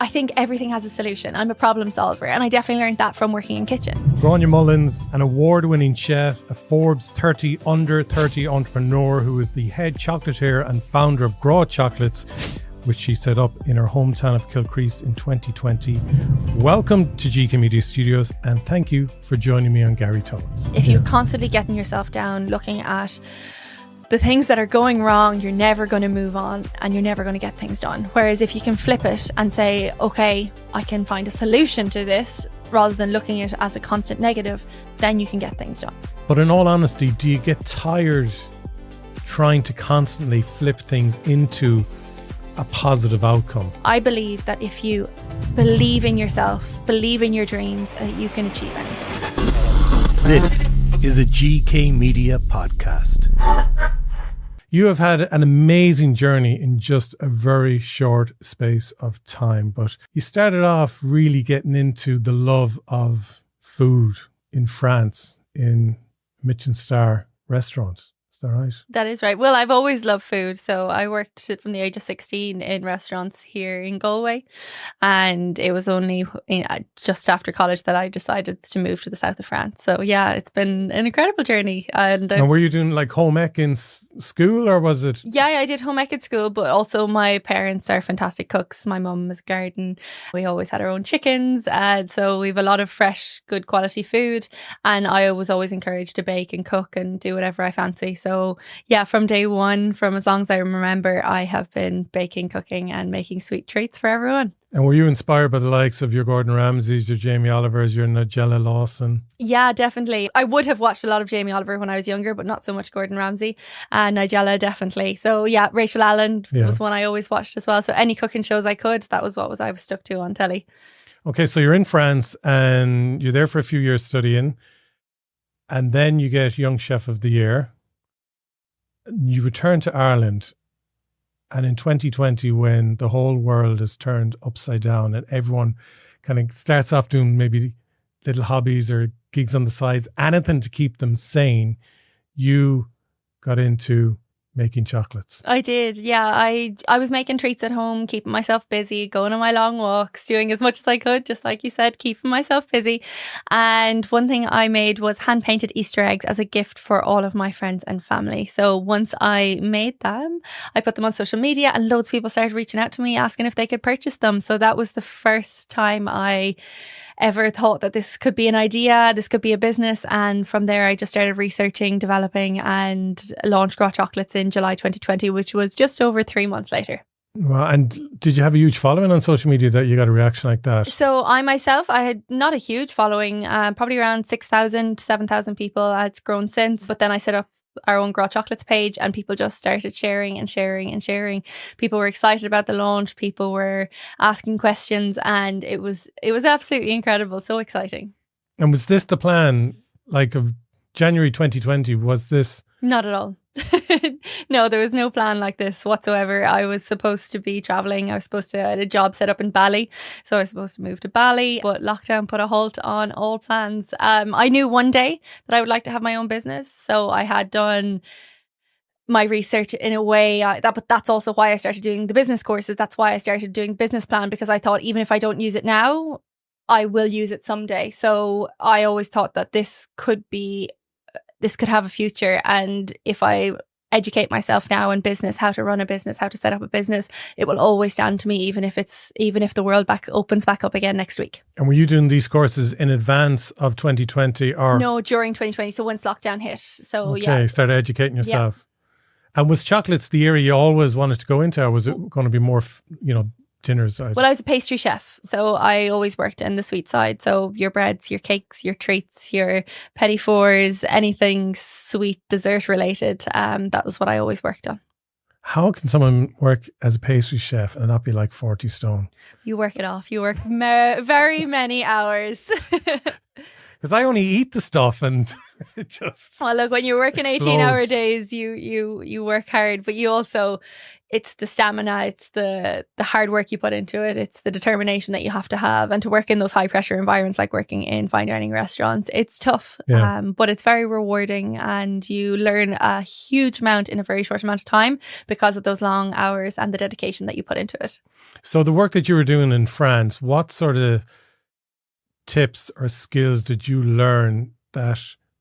think everything has a solution. I'm a problem solver, and I definitely learned that from working in kitchens. Gráinne Mullins, an award-winning chef, a Forbes 30 under 30 entrepreneur who is the head chocolatier and founder of Grá Chocolates, which she set up in her hometown of Kilchreest in 2020. Welcome to GK Media Studios, and thank you for joining me on Garry Talks. If you're constantly getting yourself down, looking at the things that are going wrong, you're never going to move on and you're never going to get things done. Whereas if you can flip it and say, okay, I can find a solution to this, rather than looking at it as a constant negative, then you can get things done. But in all honesty, do you get tired trying to constantly flip things into a positive outcome? I believe that if you believe in yourself, believe in your dreams, you can achieve anything. This is a GK Media podcast. You have had an amazing journey in just a very short space of time, but you started off really getting into the love of food in France in Michelin-starred restaurants. Is that right? That is right. Well, I've always loved food. So I worked from the age of 16 in restaurants here in Galway. And it was only just after college that I decided to move to the south of France. So yeah, it's been an incredible journey. And were you doing like home ec in school, or was it? Yeah, I did home ec at school, but also my parents are fantastic cooks. My mum has a garden. We always had our own chickens. So we have a lot of fresh, good quality food. And I was always encouraged to bake and cook and do whatever I fancy. So yeah, from day one, from as long as I remember, I have been baking, cooking and making sweet treats for everyone. And were you inspired by the likes of your Gordon Ramsays, your Jamie Olivers, your Nigella Lawson? Yeah, definitely. I would have watched a lot of Jamie Oliver when I was younger, but not so much Gordon Ramsay. And Nigella, definitely. So yeah, Rachel Allen was one I always watched as well. So any cooking shows I could, that was what I was stuck to on telly. Okay, so you're in France and you're there for a few years studying, and then you get Young Chef of the Year. You return to Ireland, and in 2020, when the whole world is turned upside down and everyone kind of starts off doing maybe little hobbies or gigs on the sides, anything to keep them sane, you got into making chocolates. I did, yeah. I was making treats at home, keeping myself busy, going on my long walks, doing as much as I could, just like you said, keeping myself busy. And one thing I made was hand-painted Easter eggs as a gift for all of my friends and family. So once I made them, I put them on social media and loads of people started reaching out to me asking if they could purchase them. So that was the first time I ever thought that this could be an idea, this could be a business. And from there, I just started researching, developing and launched Grá Chocolates in July 2020, which was just over 3 months later. Well, and did you have a huge following on social media that you got a reaction like that? So I had not a huge following, probably around 6,000 to 7,000 people. It's grown since, but then I set up our own Grá Chocolates page and people just started sharing and sharing and sharing. People were excited about the launch. People were asking questions and it was absolutely incredible. So exciting. And was this the plan, like of January 2020? Was this? Not at all. No, there was no plan like this whatsoever. I was supposed to be traveling. I had a job set up in Bali. So I was supposed to move to Bali, but lockdown put a halt on all plans. I knew one day that I would like to have my own business. So I had done my research in a way, but that's also why I started doing the business courses. That's why I started doing business plan, because I thought even if I don't use it now, I will use it someday. So I always thought that this could have a future. And if I educate myself now in business, how to run a business, how to set up a business, it will always stand to me, even if the world opens back up again next week. And were you doing these courses in advance of 2020 or? No, during 2020. So once lockdown hit. So okay, yeah. Started educating yourself. Yeah. And was chocolates the area you always wanted to go into, or was it going to be more, dinner side? Well, I was a pastry chef, so I always worked in the sweet side. So your breads, your cakes, your treats, your petit fours, anything sweet dessert related. That was what I always worked on. How can someone work as a pastry chef and not be like 40 stone? You work it off. You work very many hours. Because I only eat the stuff and It just Well, look, when you're working 18-hour explodes. days, you work hard, but you also, it's the stamina, it's the hard work you put into it, it's the determination that you have to have, and to work in those high pressure environments like working in fine dining restaurants, it's tough, Yeah. but it's very rewarding, and you learn a huge amount in a very short amount of time because of those long hours and the dedication that you put into it. So the work that you were doing in France, what sort of tips or skills did you learn that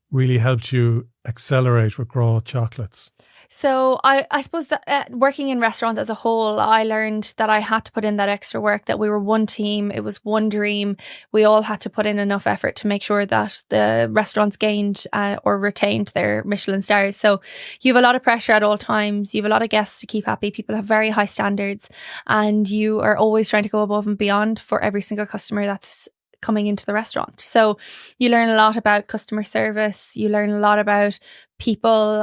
really helped you accelerate with Grá Chocolates? So I suppose that working in restaurants as a whole, I learned that I had to put in that extra work, that we were one team, it was one dream. We all had to put in enough effort to make sure that the restaurants gained or retained their Michelin stars. So you have a lot of pressure at all times. You have a lot of guests to keep happy. People have very high standards, and you are always trying to go above and beyond for every single customer that's coming into the restaurant. So you learn a lot about customer service. You learn a lot about people,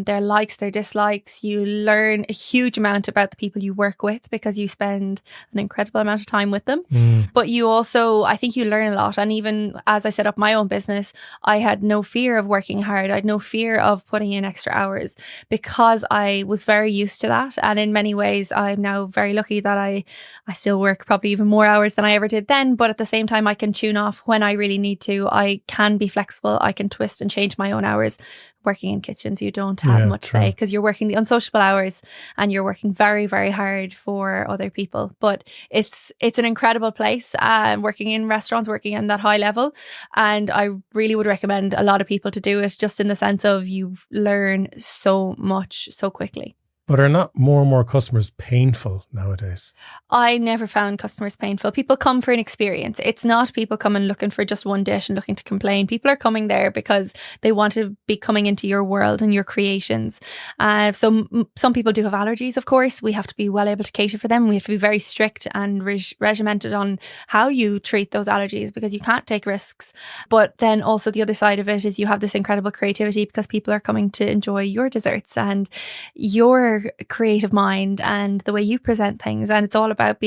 their likes, their dislikes. You learn a huge amount about the people you work with because you spend an incredible amount of time with them. But you also, I think you learn a lot. And even as I set up my own business, I had no fear of working hard. I had no fear of putting in extra hours because I was very used to that. And in many ways, I'm now very lucky that I still work probably even more hours than I ever did then. But at the same time, I can tune off when I really need to. I can be flexible. I can twist and change my own hours. Working in kitchens, you don't have much say because you're working the unsociable hours and you're working very, very hard for other people. But it's an incredible place, working in restaurants, working in that high level. And I really would recommend a lot of people to do it, just in the sense of you learn so much so quickly. But are not more and more customers painful nowadays? I never found customers painful. People come for an experience. It's not people coming looking for just one dish and looking to complain. People are coming there because they want to be coming into your world and your creations. Some people do have allergies, of course. We have to be well able to cater for them. We have to be very strict and regimented on how you treat those allergies because you can't take risks. But then also the other side of it is you have this incredible creativity because people are coming to enjoy your desserts and your creative mind and the way you present things. And it's all about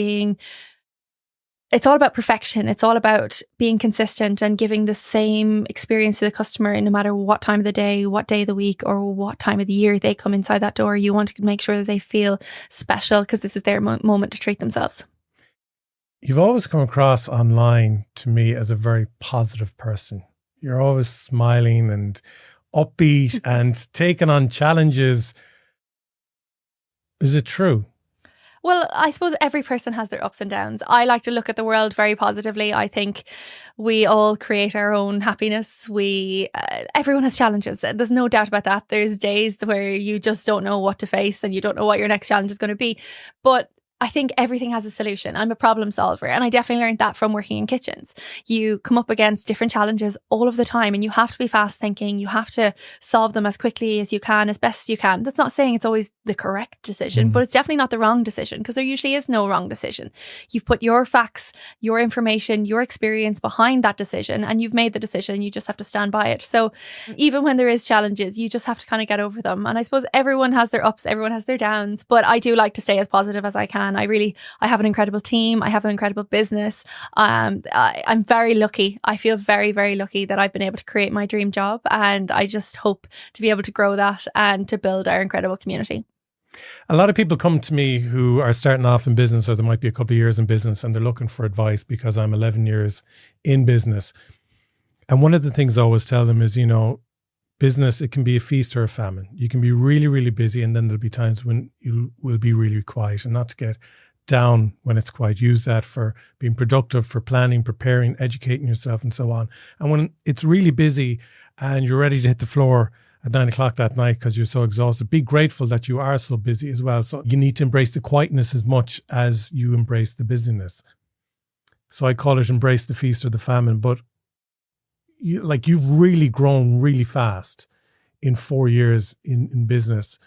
perfection. It's all about being consistent and giving the same experience to the customer no matter what time of the day, what day of the week, or what time of the year they come inside that door. You want to make sure that they feel special because this is their moment to treat themselves. You've always come across online to me as a very positive person. You're always smiling and upbeat and taking on challenges. Is it true? Well, I suppose every person has their ups and downs. I like to look at the world very positively. I think we all create our own happiness. Everyone has challenges. There's no doubt about that. There's days where you just don't know what to face and you don't know what your next challenge is going to be. But I think everything has a solution. I'm a problem solver, and I definitely learned that from working in kitchens. You come up against different challenges all of the time, and you have to be fast thinking. You have to solve them as quickly as you can, as best you can. That's not saying it's always the correct decision, but it's definitely not the wrong decision because there usually is no wrong decision. You've put your facts, your information, your experience behind that decision, and you've made the decision. You just have to stand by it. So even when there is challenges, you just have to kind of get over them. And I suppose everyone has their ups, everyone has their downs, but I do like to stay as positive as I can. I have an incredible team. I have an incredible business. I'm very lucky. I feel very, very lucky that I've been able to create my dream job. And I just hope to be able to grow that and to build our incredible community. A lot of people come to me who are starting off in business, or they might be a couple of years in business, and they're looking for advice because I'm 11 years in business. And one of the things I always tell them is, business, it can be a feast or a famine. You can be really, really busy, and then there'll be times when you will be really quiet, and not to get down when it's quiet. Use that for being productive, for planning, preparing, educating yourself, and so on. And when it's really busy and you're ready to hit the floor at 9 o'clock that night because you're so exhausted, be grateful that you are so busy as well. So you need to embrace the quietness as much as you embrace the busyness. So I call it embrace the feast or the famine. But you've really grown really fast in 4 years in business.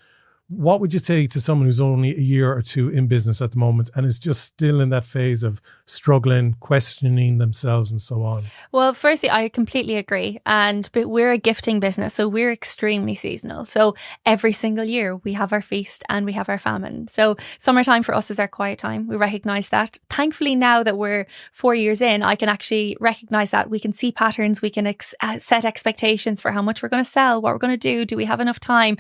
What would you say to someone who's only a year or two in business at the moment and is just still in that phase of struggling, questioning themselves and so on? Well, firstly, I completely agree. But we're a gifting business, so we're extremely seasonal. So every single year we have our feast and we have our famine. So summertime for us is our quiet time. We recognize that. Thankfully, now that we're 4 years in, I can actually recognize that. We can see patterns. We can set expectations for how much we're going to sell, what we're going to do. Do we have enough time?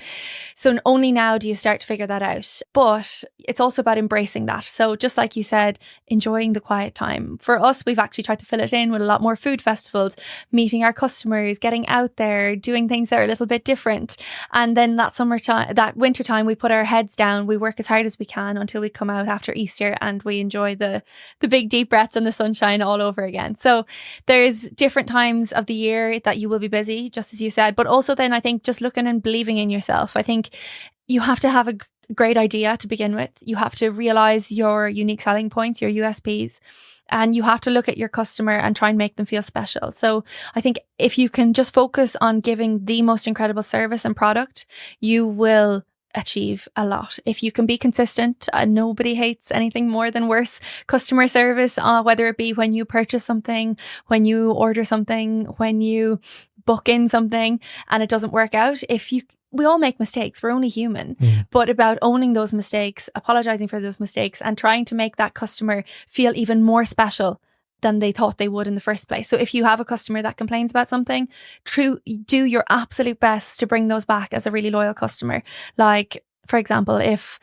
So only now do you start to figure that out. But it's also about embracing that. So just like you said, enjoying the quiet time. For us, we've actually tried to fill it in with a lot more food festivals, meeting our customers, getting out there, doing things that are a little bit different. And then that winter time, we put our heads down. We work as hard as we can until we come out after Easter and we enjoy the big deep breaths and the sunshine all over again. So there's different times of the year that you will be busy, just as you said. But also then I think just looking and believing in yourself. I think you have to have a great idea to begin with. You have to realize your unique selling points, your USPs, and you have to look at your customer and try and make them feel special. So I think if you can just focus on giving the most incredible service and product, you will achieve a lot. If you can be consistent, nobody hates anything more than worse customer service, whether it be when you purchase something, when you order something, when you book in something and it doesn't work out. We all make mistakes. We're only human. But about owning those mistakes, apologizing for those mistakes and trying to make that customer feel even more special than they thought they would in the first place. So if you have a customer that complains about something, do your absolute best to bring those back as a really loyal customer. Like, for example, if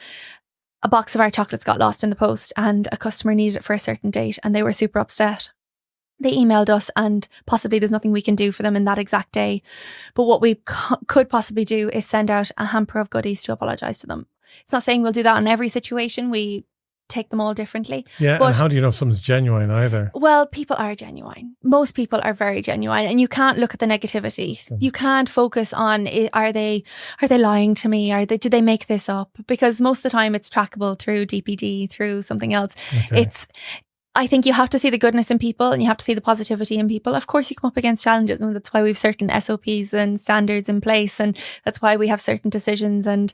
a box of our chocolates got lost in the post and a customer needed it for a certain date and they were super upset, they emailed us and possibly there's nothing we can do for them in that exact day. But what we could possibly do is send out a hamper of goodies to apologize to them. It's not saying we'll do that in every situation. We take them all differently. Yeah, but, and how do you know if someone's genuine either? Well, people are genuine. Most people are very genuine and you can't look at the negativity. You can't focus on, are they lying to me? Did they make this up? Because most of the time it's trackable through DPD, through something else. Okay. I think you have to see the goodness in people and you have to see the positivity in people. Of course, you come up against challenges and that's why we have certain SOPs and standards in place and that's why we have certain decisions and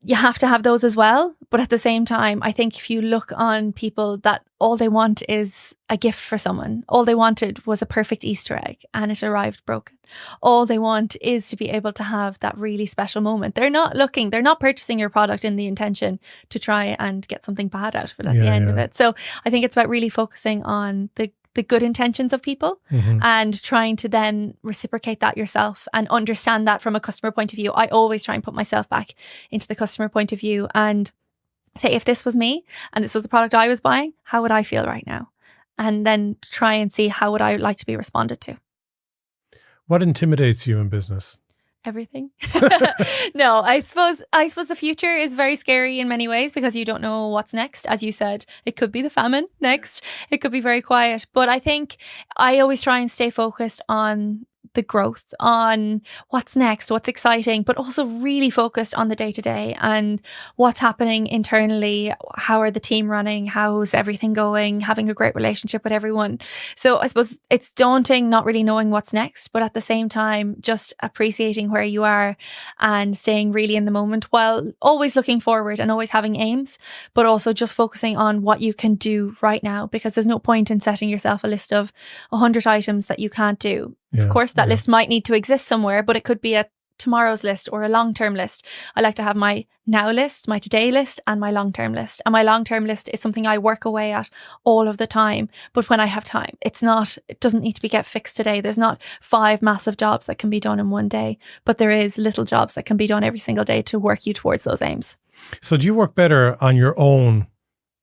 you have to have those as well. But at the same time, I think if you look on people that all they want is a gift for someone, all they wanted was a perfect Easter egg and it arrived broken. All they want is to be able to have that really special moment. They're not purchasing your product in the intention to try and get something bad out of it at the end of it. So I think it's about really focusing on the good intentions of people and trying to then reciprocate that yourself and understand that from a customer point of view. I always try and put myself back into the customer point of view and say, if this was me and this was the product I was buying, how would I feel right now? And then try and see how would I like to be responded to. What intimidates you in business? Everything. No, I suppose the future is very scary in many ways because you don't know what's next. As you said, it could be the famine next. It could be very quiet. But I think I always try and stay focused on the growth, on what's next, what's exciting, but also really focused on the day-to-day and what's happening internally. How are the team running? How's everything going? Having a great relationship with everyone. So I suppose it's daunting not really knowing what's next, but at the same time, just appreciating where you are and staying really in the moment while always looking forward and always having aims, but also just focusing on what you can do right now, because there's no point in setting yourself a list of 100 items that you can't do. Of course, that list might need to exist somewhere, but it could be a tomorrow's list or a long-term list. I like to have my now list, my today list, and my long-term list. And my long-term list is something I work away at all of the time. But when I have time, it doesn't need to get fixed today. There's not 5 massive jobs that can be done in one day, but there is little jobs that can be done every single day to work you towards those aims. So do you work better on your own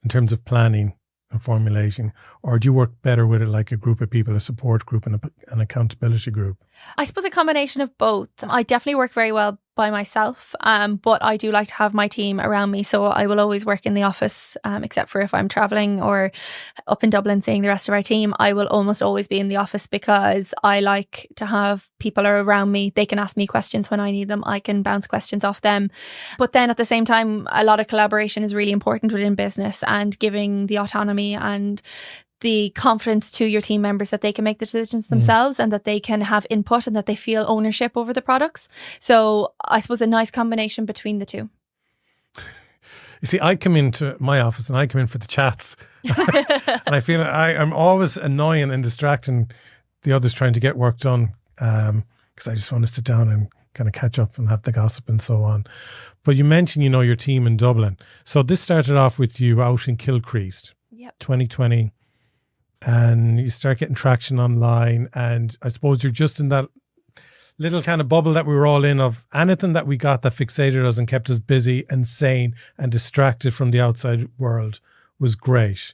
in terms of planning and formulation, or do you work better with it like a group of people, a support group and an accountability group? I suppose a combination of both. I definitely work very well by myself, but I do like to have my team around me. So I will always work in the office, except for if I'm traveling or up in Dublin seeing the rest of our team. I will almost always be in the office because I like to have people around me. They can ask me questions when I need them. I can bounce questions off them. But then at the same time, a lot of collaboration is really important within business, and giving the autonomy and the confidence to your team members that they can make the decisions themselves and that they can have input and that they feel ownership over the products. So I suppose a nice combination between the two. You see, I come into my office and I come in for the chats. And I feel I'm always annoying and distracting the others trying to get work done, because I just want to sit down and kind of catch up and have the gossip and so on. But you mentioned, your team in Dublin. So this started off with you out in Kilchreest, 2020, and you start getting traction online. And I suppose you're just in that little kind of bubble that we were all in of anything that we got that fixated us and kept us busy and sane and distracted from the outside world was great.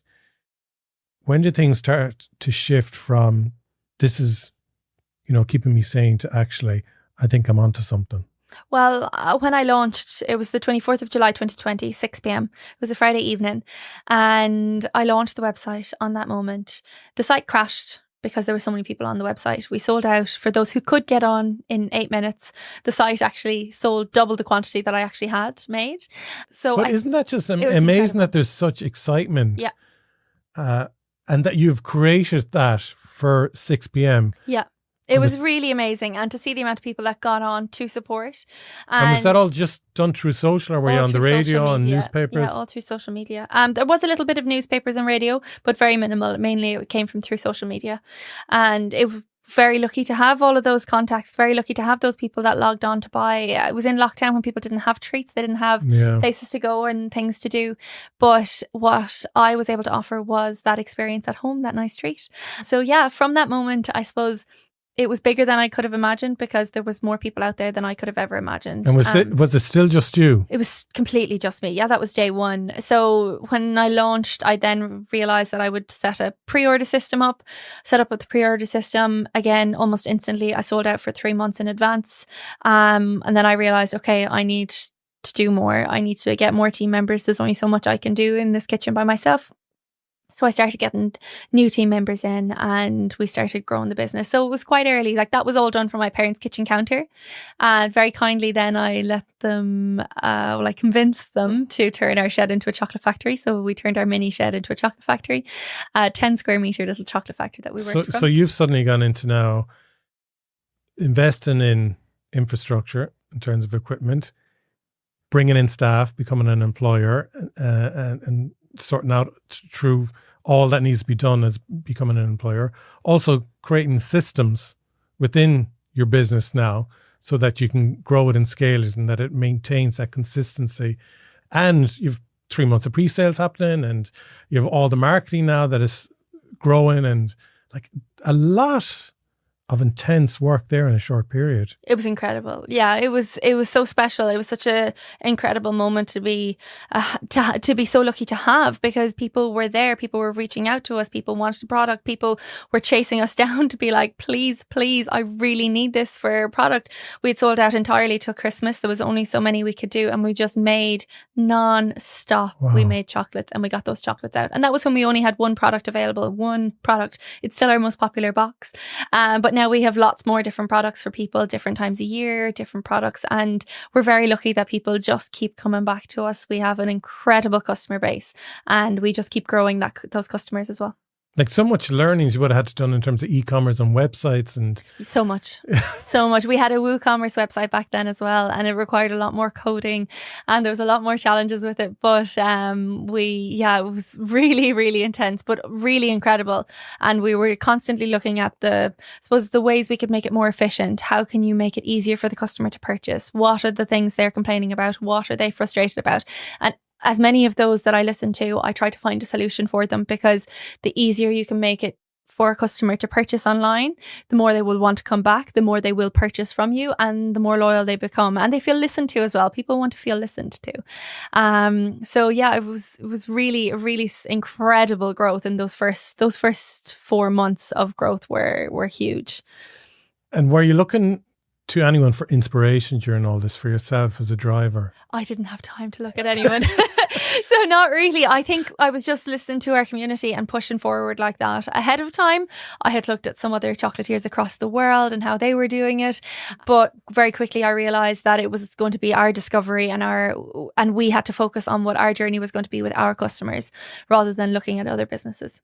When did things start to shift from this is, keeping me sane to actually, I think I'm onto something? Well, when I launched, it was the 24th of July, 2020, 6 p.m. It was a Friday evening. And I launched the website on that moment. The site crashed because there were so many people on the website. We sold out for those who could get on in 8 minutes. The site actually sold double the quantity that I actually had made. But isn't that just amazing incredible. that there's such excitement? Yeah. And that you've created that for 6 p.m. Yeah. It was really amazing. And to see the amount of people that got on to support. And was that all just done through social, or were you on the radio and newspapers? Yeah, all through social media. There was a little bit of newspapers and radio, but very minimal. Mainly it came from through social media. And it was very lucky to have all of those contacts, very lucky to have those people that logged on to buy. It was in lockdown when people didn't have treats, they didn't have places to go and things to do. But what I was able to offer was that experience at home, that nice treat. So yeah, from that moment, I suppose it was bigger than I could have imagined because there was more people out there than I could have ever imagined. And was it still just you? It was completely just me. Yeah, that was day one. So when I launched, I then realized that I would set a pre-order system up, set up with the pre-order system. Again, almost instantly, I sold out for 3 months in advance. And then I realized, okay, I need to do more. I need to get more team members. There's only so much I can do in this kitchen by myself. So I started getting new team members in and we started growing the business. So it was quite early. Like that was all done from my parents' kitchen counter. And very kindly then I let them, I convinced them to turn our shed into a chocolate factory. So we turned our mini shed into a chocolate factory, 10 square metre little chocolate factory that we worked from. So you've suddenly gone into now investing in infrastructure in terms of equipment, bringing in staff, becoming an employer and sorting out through all that needs to be done as becoming an employer. Also creating systems within your business now so that you can grow it and scale it and that it maintains that consistency. And you've 3 months of pre-sales happening and you have all the marketing now that is growing and like a lot of intense work there in a short period. It was incredible. Yeah, it was so special. It was such a incredible moment to be so lucky to have, because people were there, people were reaching out to us, people wanted the product, people were chasing us down to be like, please, I really need this for a product. We had sold out entirely till Christmas. There was only so many we could do and we just made non-stop. Wow. We made chocolates and we got those chocolates out. And that was when we only had one product available, one product. It's still our most popular box. But now we have lots more different products for people, different times a year, different products. And we're very lucky that people just keep coming back to us. We have an incredible customer base and we just keep growing those customers as well. Like so much learnings you would have had to done in terms of e-commerce and websites and... So much. We had a WooCommerce website back then as well and it required a lot more coding and there was a lot more challenges with it. But it was really, really intense, but really incredible. And we were constantly looking at the ways we could make it more efficient. How can you make it easier for the customer to purchase? What are the things they're complaining about? What are they frustrated about? And as many of those that I listen to, I try to find a solution for them, because the easier you can make it for a customer to purchase online, the more they will want to come back, the more they will purchase from you and the more loyal they become. And they feel listened to as well. People want to feel listened to. It was really, really incredible growth. And those first 4 months of growth were huge. And were you looking to anyone for inspiration during all this, for yourself as a driver? I didn't have time to look at anyone. So not really. I think I was just listening to our community and pushing forward like that. Ahead of time, I had looked at some other chocolatiers across the world and how they were doing it. But very quickly I realised that it was going to be our discovery and we had to focus on what our journey was going to be with our customers rather than looking at other businesses.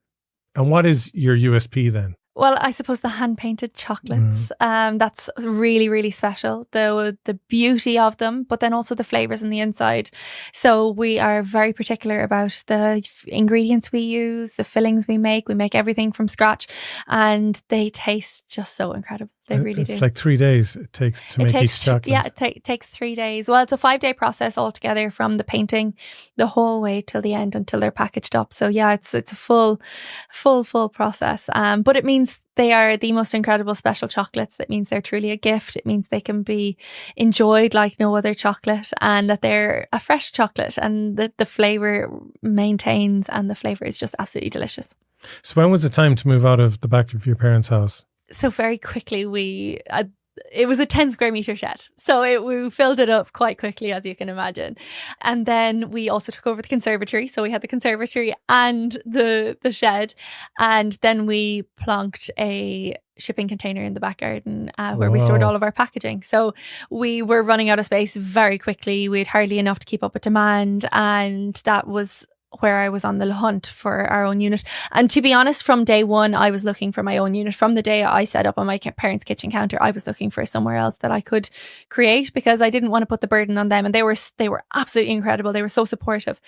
And what is your USP then? Well, I suppose the hand-painted chocolates, that's really, really special. The beauty of them, but then also the flavours on the inside. So we are very particular about the ingredients we use, the fillings we make. We make everything from scratch and they taste just so incredible. They really do. It's like 3 days it takes to make each chocolate. Yeah, it takes 3 days. Well, it's a 5-day process altogether from the painting the whole way till the end until they're packaged up. So yeah, it's a full process. But it means they are the most incredible special chocolates. That means they're truly a gift. It means they can be enjoyed like no other chocolate and that they're a fresh chocolate and that the flavour maintains and the flavour is just absolutely delicious. So when was the time to move out of the back of your parents' house? So very quickly it was a 10 square metre shed. So we filled it up quite quickly, as you can imagine. And then we also took over the conservatory. So we had the conservatory and the shed. And then we plonked a shipping container in the back garden where we stored all of our packaging. So we were running out of space very quickly. We had hardly enough to keep up with demand. And that was where I was on the hunt for our own unit. And to be honest, from day one, I was looking for my own unit. From the day I set up on my parents' kitchen counter, I was looking for somewhere else that I could create because I didn't want to put the burden on them. And they were absolutely incredible. They were so supportive.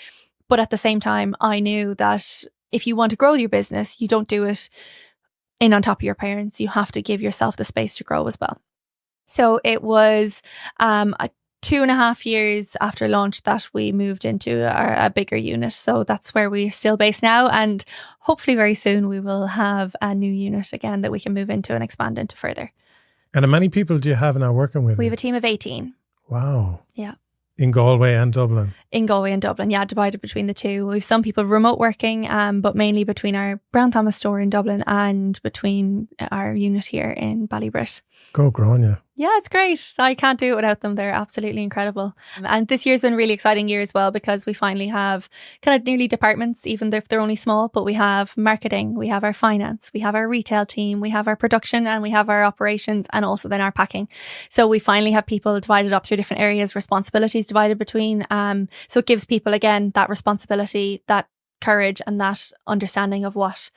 But at the same time, I knew that if you want to grow your business, you don't do it in on top of your parents. You have to give yourself the space to grow as well. So it was 2.5 years after launch that we moved into a bigger unit. So that's where we're still based now. And hopefully very soon we will have a new unit again that we can move into and expand into further. And how many people do you have now working with you? We have a team of 18. Wow. Yeah. In Galway and Dublin? In Galway and Dublin, yeah, divided between the two. We have some people remote working, but mainly between our Brown Thomas store in Dublin and between our unit here in Ballybrit. Go Gráinne. Yeah, it's great. I can't do it without them. They're absolutely incredible. And this year's been a really exciting year as well because we finally have kind of nearly departments, even if they're only small, but we have marketing, we have our finance, we have our retail team, we have our production and we have our operations and also then our packing. So we finally have people divided up through different areas, responsibilities divided between. So it gives people, again, that responsibility, that courage and that understanding of what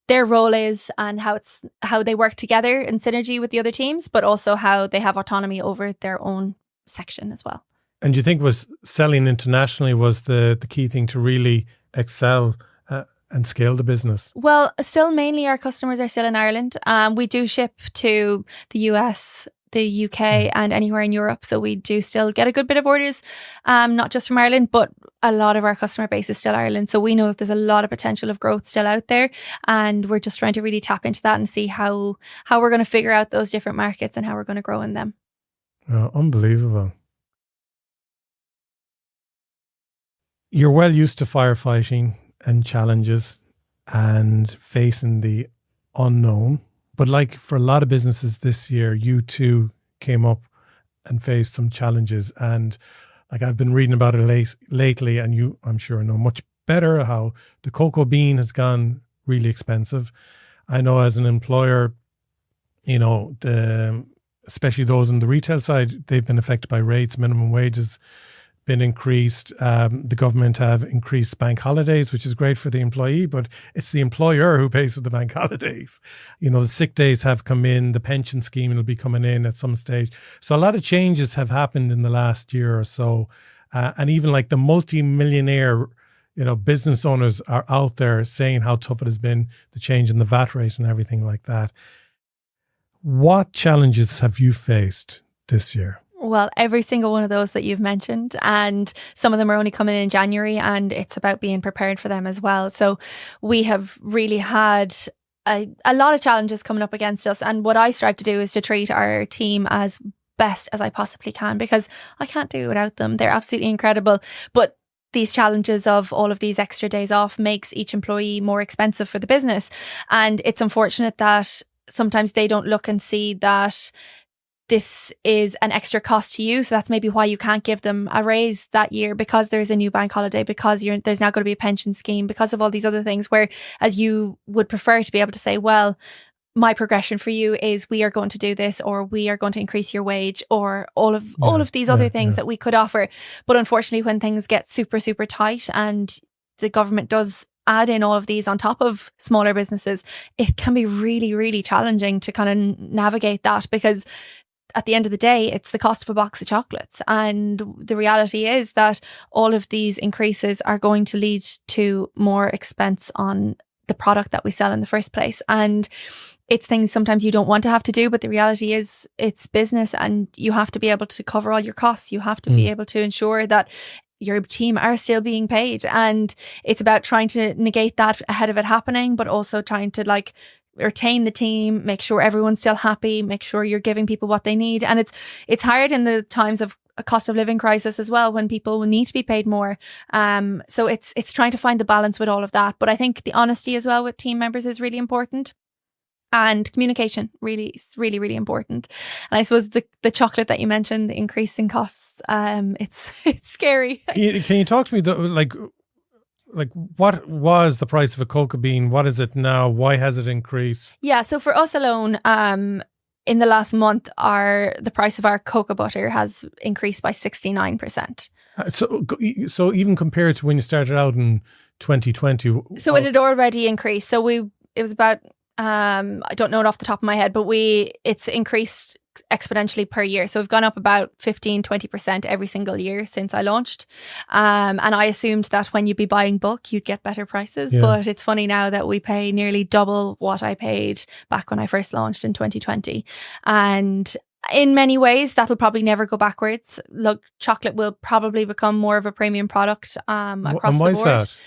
their role is and how they work together in synergy with the other teams, but also how they have autonomy over their own section as well. And do you think was selling internationally was the key thing to really excel and scale the business? Well, still mainly our customers are still in Ireland. We do ship to the US, the UK and anywhere in Europe. So we do still get a good bit of orders, not just from Ireland, but a lot of our customer base is still Ireland. So we know that there's a lot of potential of growth still out there. And we're just trying to really tap into that and see how we're going to figure out those different markets and how we're going to grow in them. Oh, unbelievable. You're well used to firefighting and challenges and facing the unknown. But like for a lot of businesses this year, you too came up and faced some challenges. And like I've been reading about it lately, and you, I'm sure, know much better how the cocoa bean has gone really expensive. I know as an employer, you know, especially those on the retail side, they've been affected by rates, minimum wages been increased. The government have increased bank holidays, which is great for the employee, but it's the employer who pays for the bank holidays. You know, the sick days have come in, the pension scheme will be coming in at some stage. So a lot of changes have happened in the last year or so. And even like the multi-millionaire, you know, business owners are out there saying how tough it has been, the change in the VAT rate and everything like that. What challenges have you faced this year? Well, every single one of those that you've mentioned, and some of them are only coming in January, and it's about being prepared for them as well. So we have really had a lot of challenges coming up against us. And what I strive to do is to treat our team as best as I possibly can, because I can't do it without them. They're absolutely incredible. But these challenges of all of these extra days off makes each employee more expensive for the business. And it's unfortunate that sometimes they don't look and see that this is an extra cost to you. So that's maybe why you can't give them a raise that year, because there's a new bank holiday, because there's now going to be a pension scheme, because of all these other things, where as you would prefer to be able to say, well, my progression for you is we are going to do this, or we are going to increase your wage, or all of these other things that we could offer. But unfortunately, when things get super, super tight and the government does add in all of these on top of smaller businesses, it can be really, really challenging to kind of navigate that, because at the end of the day, it's the cost of a box of chocolates. And the reality is that all of these increases are going to lead to more expense on the product that we sell in the first place. And it's things sometimes you don't want to have to do, but the reality is it's business, and you have to be able to cover all your costs. You have to be able to ensure that your team are still being paid. And it's about trying to negate that ahead of it happening, but also trying to like retain the team, make sure everyone's still happy, make sure you're giving people what they need. And it's hard in the times of a cost of living crisis as well, when people will need to be paid more. So it's trying to find the balance with all of that. But I think the honesty as well with team members is really important. And communication is really, really important. And I suppose the chocolate that you mentioned, the increase in costs, it's scary. Can you talk to me, like what was the price of a cocoa bean? What is it now? Why has it increased? Yeah, so for us alone, in the last month, the price of our cocoa butter has increased by 69%. So even compared to when you started out in 2020, so it had already increased. So it was about. I don't know it off the top of my head, but it's increased exponentially per year. So we've gone up about 15-20% every single year since I launched. And I assumed that when you'd be buying bulk, you'd get better prices. Yeah. But it's funny now that we pay nearly double what I paid back when I first launched in 2020. And in many ways, that'll probably never go backwards. Look, chocolate will probably become more of a premium product across the board. Is that?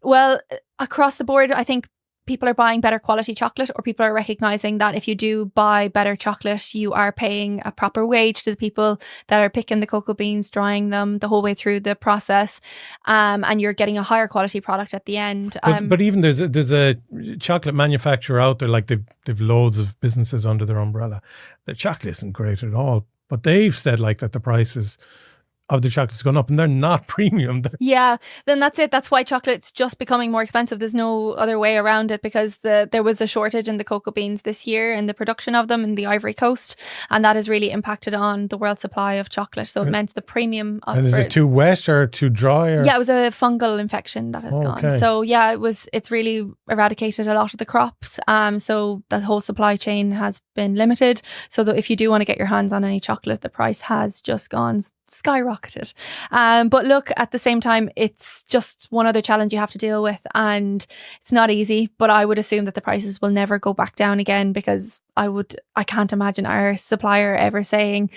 Well, across the board, I think people are buying better quality chocolate, or people are recognizing that if you do buy better chocolate, you are paying a proper wage to the people that are picking the cocoa beans, drying them the whole way through the process, and you're getting a higher quality product at the end. But even there's a chocolate manufacturer out there, like they've loads of businesses under their umbrella. The chocolate isn't great at all, but they've said like that the prices of the chocolate's gone up, and they're not premium. Yeah, then that's it. That's why chocolate's just becoming more expensive. There's no other way around it, because there was a shortage in the cocoa beans this year in the production of them in the Ivory Coast, and that has really impacted on the world supply of chocolate. So it meant the premium of. And is it too wet or too dry? Or? Yeah, it was a fungal infection that has gone. So yeah, it's really eradicated a lot of the crops. So the whole supply chain has been limited. So that if you do want to get your hands on any chocolate, the price has just gone skyrocketed. But look, at the same time, it's just one other challenge you have to deal with, and it's not easy, but I would assume that the prices will never go back down again, because I can't imagine our supplier ever saying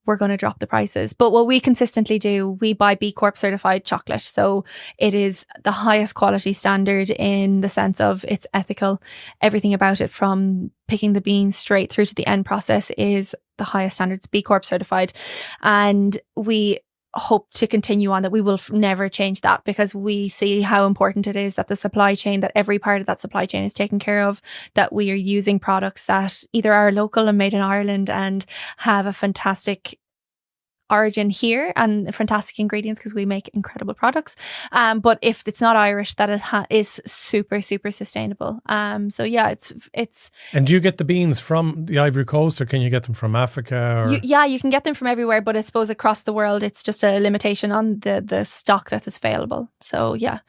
we're going to drop the prices. But what we consistently do, we buy B Corp certified chocolate. So it is the highest quality standard in the sense of it's ethical. Everything about it, from picking the beans straight through to the end process, is the highest standards, B Corp certified. And we hope to continue on that. We will never change that, because we see how important it is that the supply chain, that every part of that supply chain is taken care of, that we are using products that either are local and made in Ireland and have a fantastic origin here and fantastic ingredients, because we make incredible products. But if it's not Irish, that it is super, super sustainable. So yeah, it's. And do you get the beans from the Ivory Coast, or can you get them from Africa? Or? You can get them from everywhere, but I suppose across the world, it's just a limitation on the stock that is available. So yeah.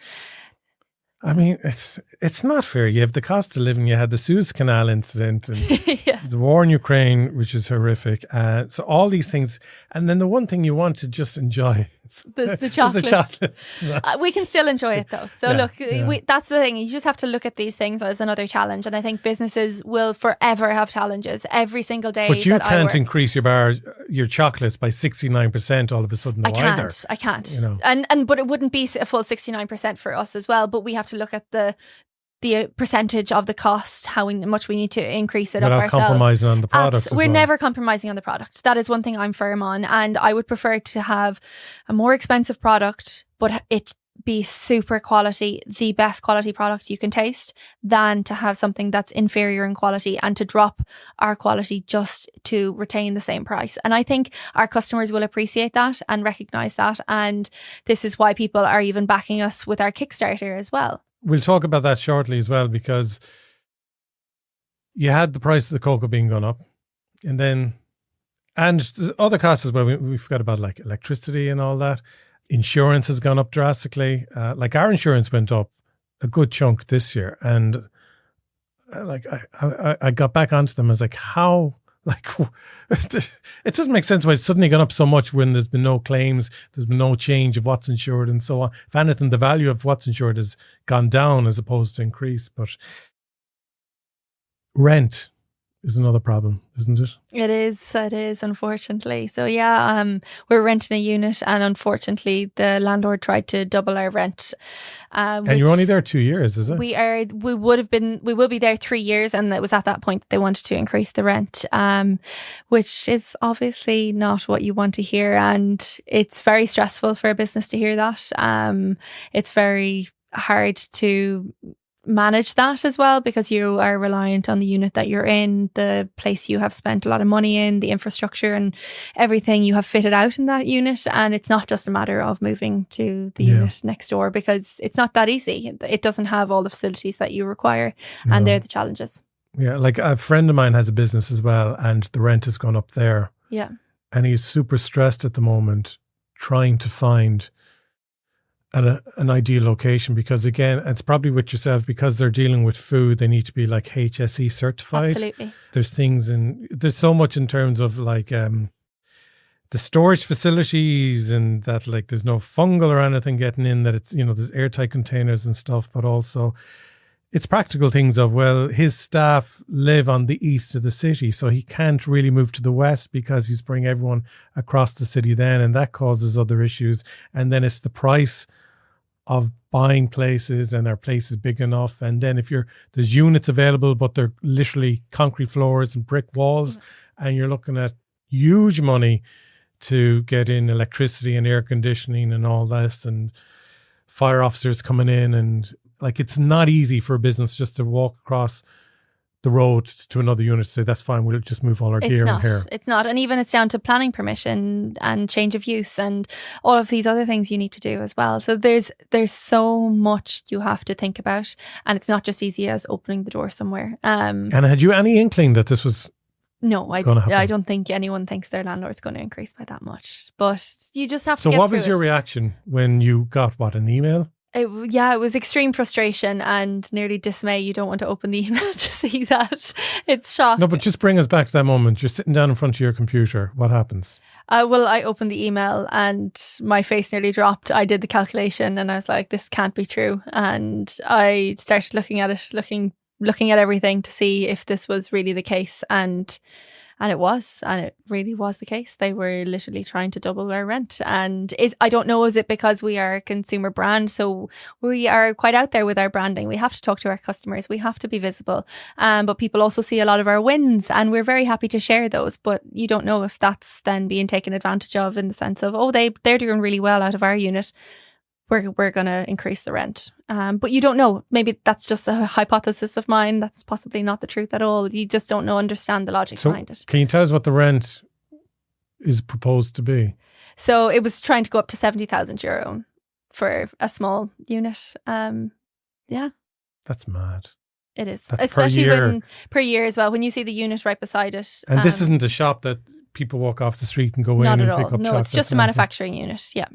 I mean, it's not fair. You have the cost of living. You had the Suez Canal incident, and the war in Ukraine, which is horrific. So all these things, and then the one thing you want to just enjoy the chocolate. The chocolate. We can still enjoy it though. So that's the thing. You just have to look at these things as another challenge, and I think businesses will forever have challenges every single day. But you can't increase your chocolates by 69% all of a sudden. I can't. You know. But it wouldn't be a full 69% for us as well. But we have to look at the percentage of the cost, how much we need to increase it without ourselves. Compromising on the product. We're never compromising on the product. That is one thing I'm firm on, and I would prefer to have a more expensive product, but it be super quality, the best quality product you can taste, than to have something that's inferior in quality and to drop our quality just to retain the same price. And I think our customers will appreciate that and recognize that, and this is why people are even backing us with our Kickstarter as well. We'll talk about that shortly as well, because you had the price of the cocoa bean gone up, and other costs as well. We forgot about like electricity and all that. Insurance has gone up drastically. Like our insurance went up a good chunk this year, and like I got back onto them. I was like, how? Like, it doesn't make sense why it's suddenly gone up so much when there's been no claims, there's been no change of what's insured and so on. If anything, the value of what's insured has gone down as opposed to increase. But rent is another problem, isn't it? It is, unfortunately. So yeah, we're renting a unit, and unfortunately the landlord tried to double our rent. And you're only there 2 years, is it? We will be there 3 years, and it was at that point that they wanted to increase the rent, which is obviously not what you want to hear, and it's very stressful for a business to hear that. It's very hard to manage that as well, because you are reliant on the unit that you're in, the place you have spent a lot of money in, the infrastructure and everything you have fitted out in that unit. And it's not just a matter of moving to the unit next door, because it's not that easy. It doesn't have all the facilities that you require, and they're the challenges. Yeah, like a friend of mine has a business as well, and the rent has gone up there. Yeah. And he's super stressed at the moment trying to find an ideal location, because again, it's probably with yourself, because they're dealing with food, they need to be like HSE certified. Absolutely. There's so much in terms of like the storage facilities, and that like there's no fungal or anything getting in, that it's, there's airtight containers and stuff, but also it's practical things of, well, his staff live on the east of the city, so he can't really move to the west because he's bringing everyone across the city then, and that causes other issues. And then it's the price of buying places, and are places big enough? And then if there's units available, but they're literally concrete floors and brick walls, and you're looking at huge money to get in electricity and air conditioning and all this, and fire officers coming in, and like, it's not easy for a business just to walk across the road to another unit to say, that's fine, we'll just move all our gear in here. It's not. And even it's down to planning permission and change of use and all of these other things you need to do as well. So there's so much you have to think about, and it's not just easy as opening the door somewhere. And had you any inkling that this was No, I don't think anyone thinks their landlord's going to increase by that much, but you just have to get through it. So what was your reaction when you got, an email? It was extreme frustration and nearly dismay. You don't want to open the email to see that. It's shock. No, but just bring us back to that moment. You're sitting down in front of your computer. What happens? Well, I opened the email and my face nearly dropped. I did the calculation and I was like, this can't be true. And I started looking at it, looking at everything to see if this was really the case. And it was, and it really was the case. They were literally trying to double our rent. And I don't know, is it because we are a consumer brand? So we are quite out there with our branding. We have to talk to our customers. We have to be visible. But people also see a lot of our wins, and we're very happy to share those. But you don't know if that's then being taken advantage of, in the sense of, oh, they're doing really well out of our unit, we're going to increase the rent. But you don't know. Maybe that's just a hypothesis of mine. That's possibly not the truth at all. You just don't understand the logic behind it. Can you tell us what the rent is proposed to be? So it was trying to go up to €70,000 for a small unit. Yeah. That's mad. It is. That's especially per year as well. When you see the unit right beside it. And this isn't a shop that people walk off the street and go in and pick up chocolate. No, it's just a manufacturing unit. Yeah.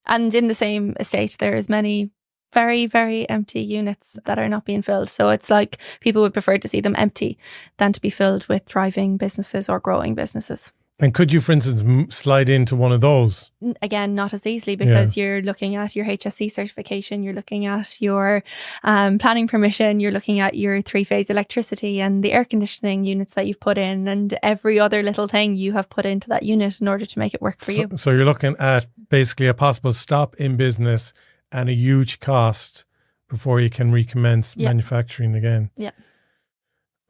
And in the same estate, there's many very, very empty units that are not being filled. So it's like people would prefer to see them empty than to be filled with thriving businesses or growing businesses. And could you, for instance, slide into one of those? Again, not as easily, because you're looking at your HSE certification, you're looking at your planning permission, you're looking at your 3-phase electricity and the air conditioning units that you've put in, and every other little thing you have put into that unit in order to make it work for you. So you're looking at basically a possible stop in business and a huge cost before you can recommence manufacturing again. Yeah.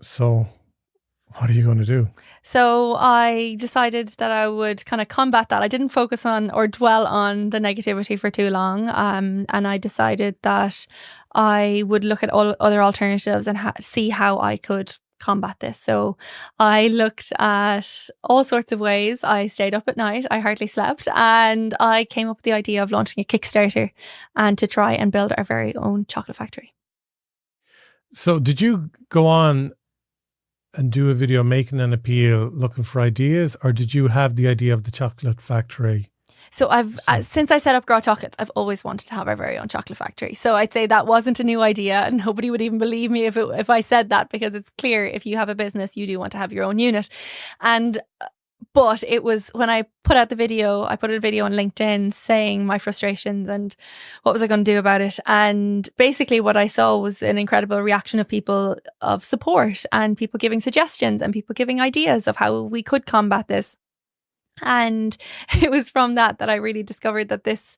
So what are you going to do? So I decided that I would kind of combat that. I didn't focus on or dwell on the negativity for too long. And I decided that I would look at all other alternatives and see how I could combat this. So I looked at all sorts of ways. I stayed up at night. I hardly slept. And I came up with the idea of launching a Kickstarter and to try and build our very own chocolate factory. So did you go on and do a video making an appeal, looking for ideas, or did you have the idea of the chocolate factory So since I set up Grá Chocolates, I've always wanted to have our very own chocolate factory. So I'd say that wasn't a new idea, and nobody would even believe me if I said that, because it's clear if you have a business, you do want to have your own unit. But it was when I put out the video, I put a video on LinkedIn saying my frustrations and what was I going to do about it. And basically what I saw was an incredible reaction of people of support, and people giving suggestions and people giving ideas of how we could combat this. And it was from that I really discovered that this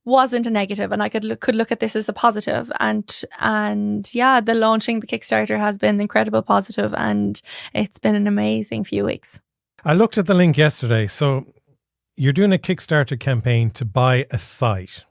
wasn't a negative, and I could look at this as a positive. And yeah, the launching the Kickstarter has been incredible positive, and it's been an amazing few weeks. I looked at the link yesterday. So you're doing a Kickstarter campaign to buy a site,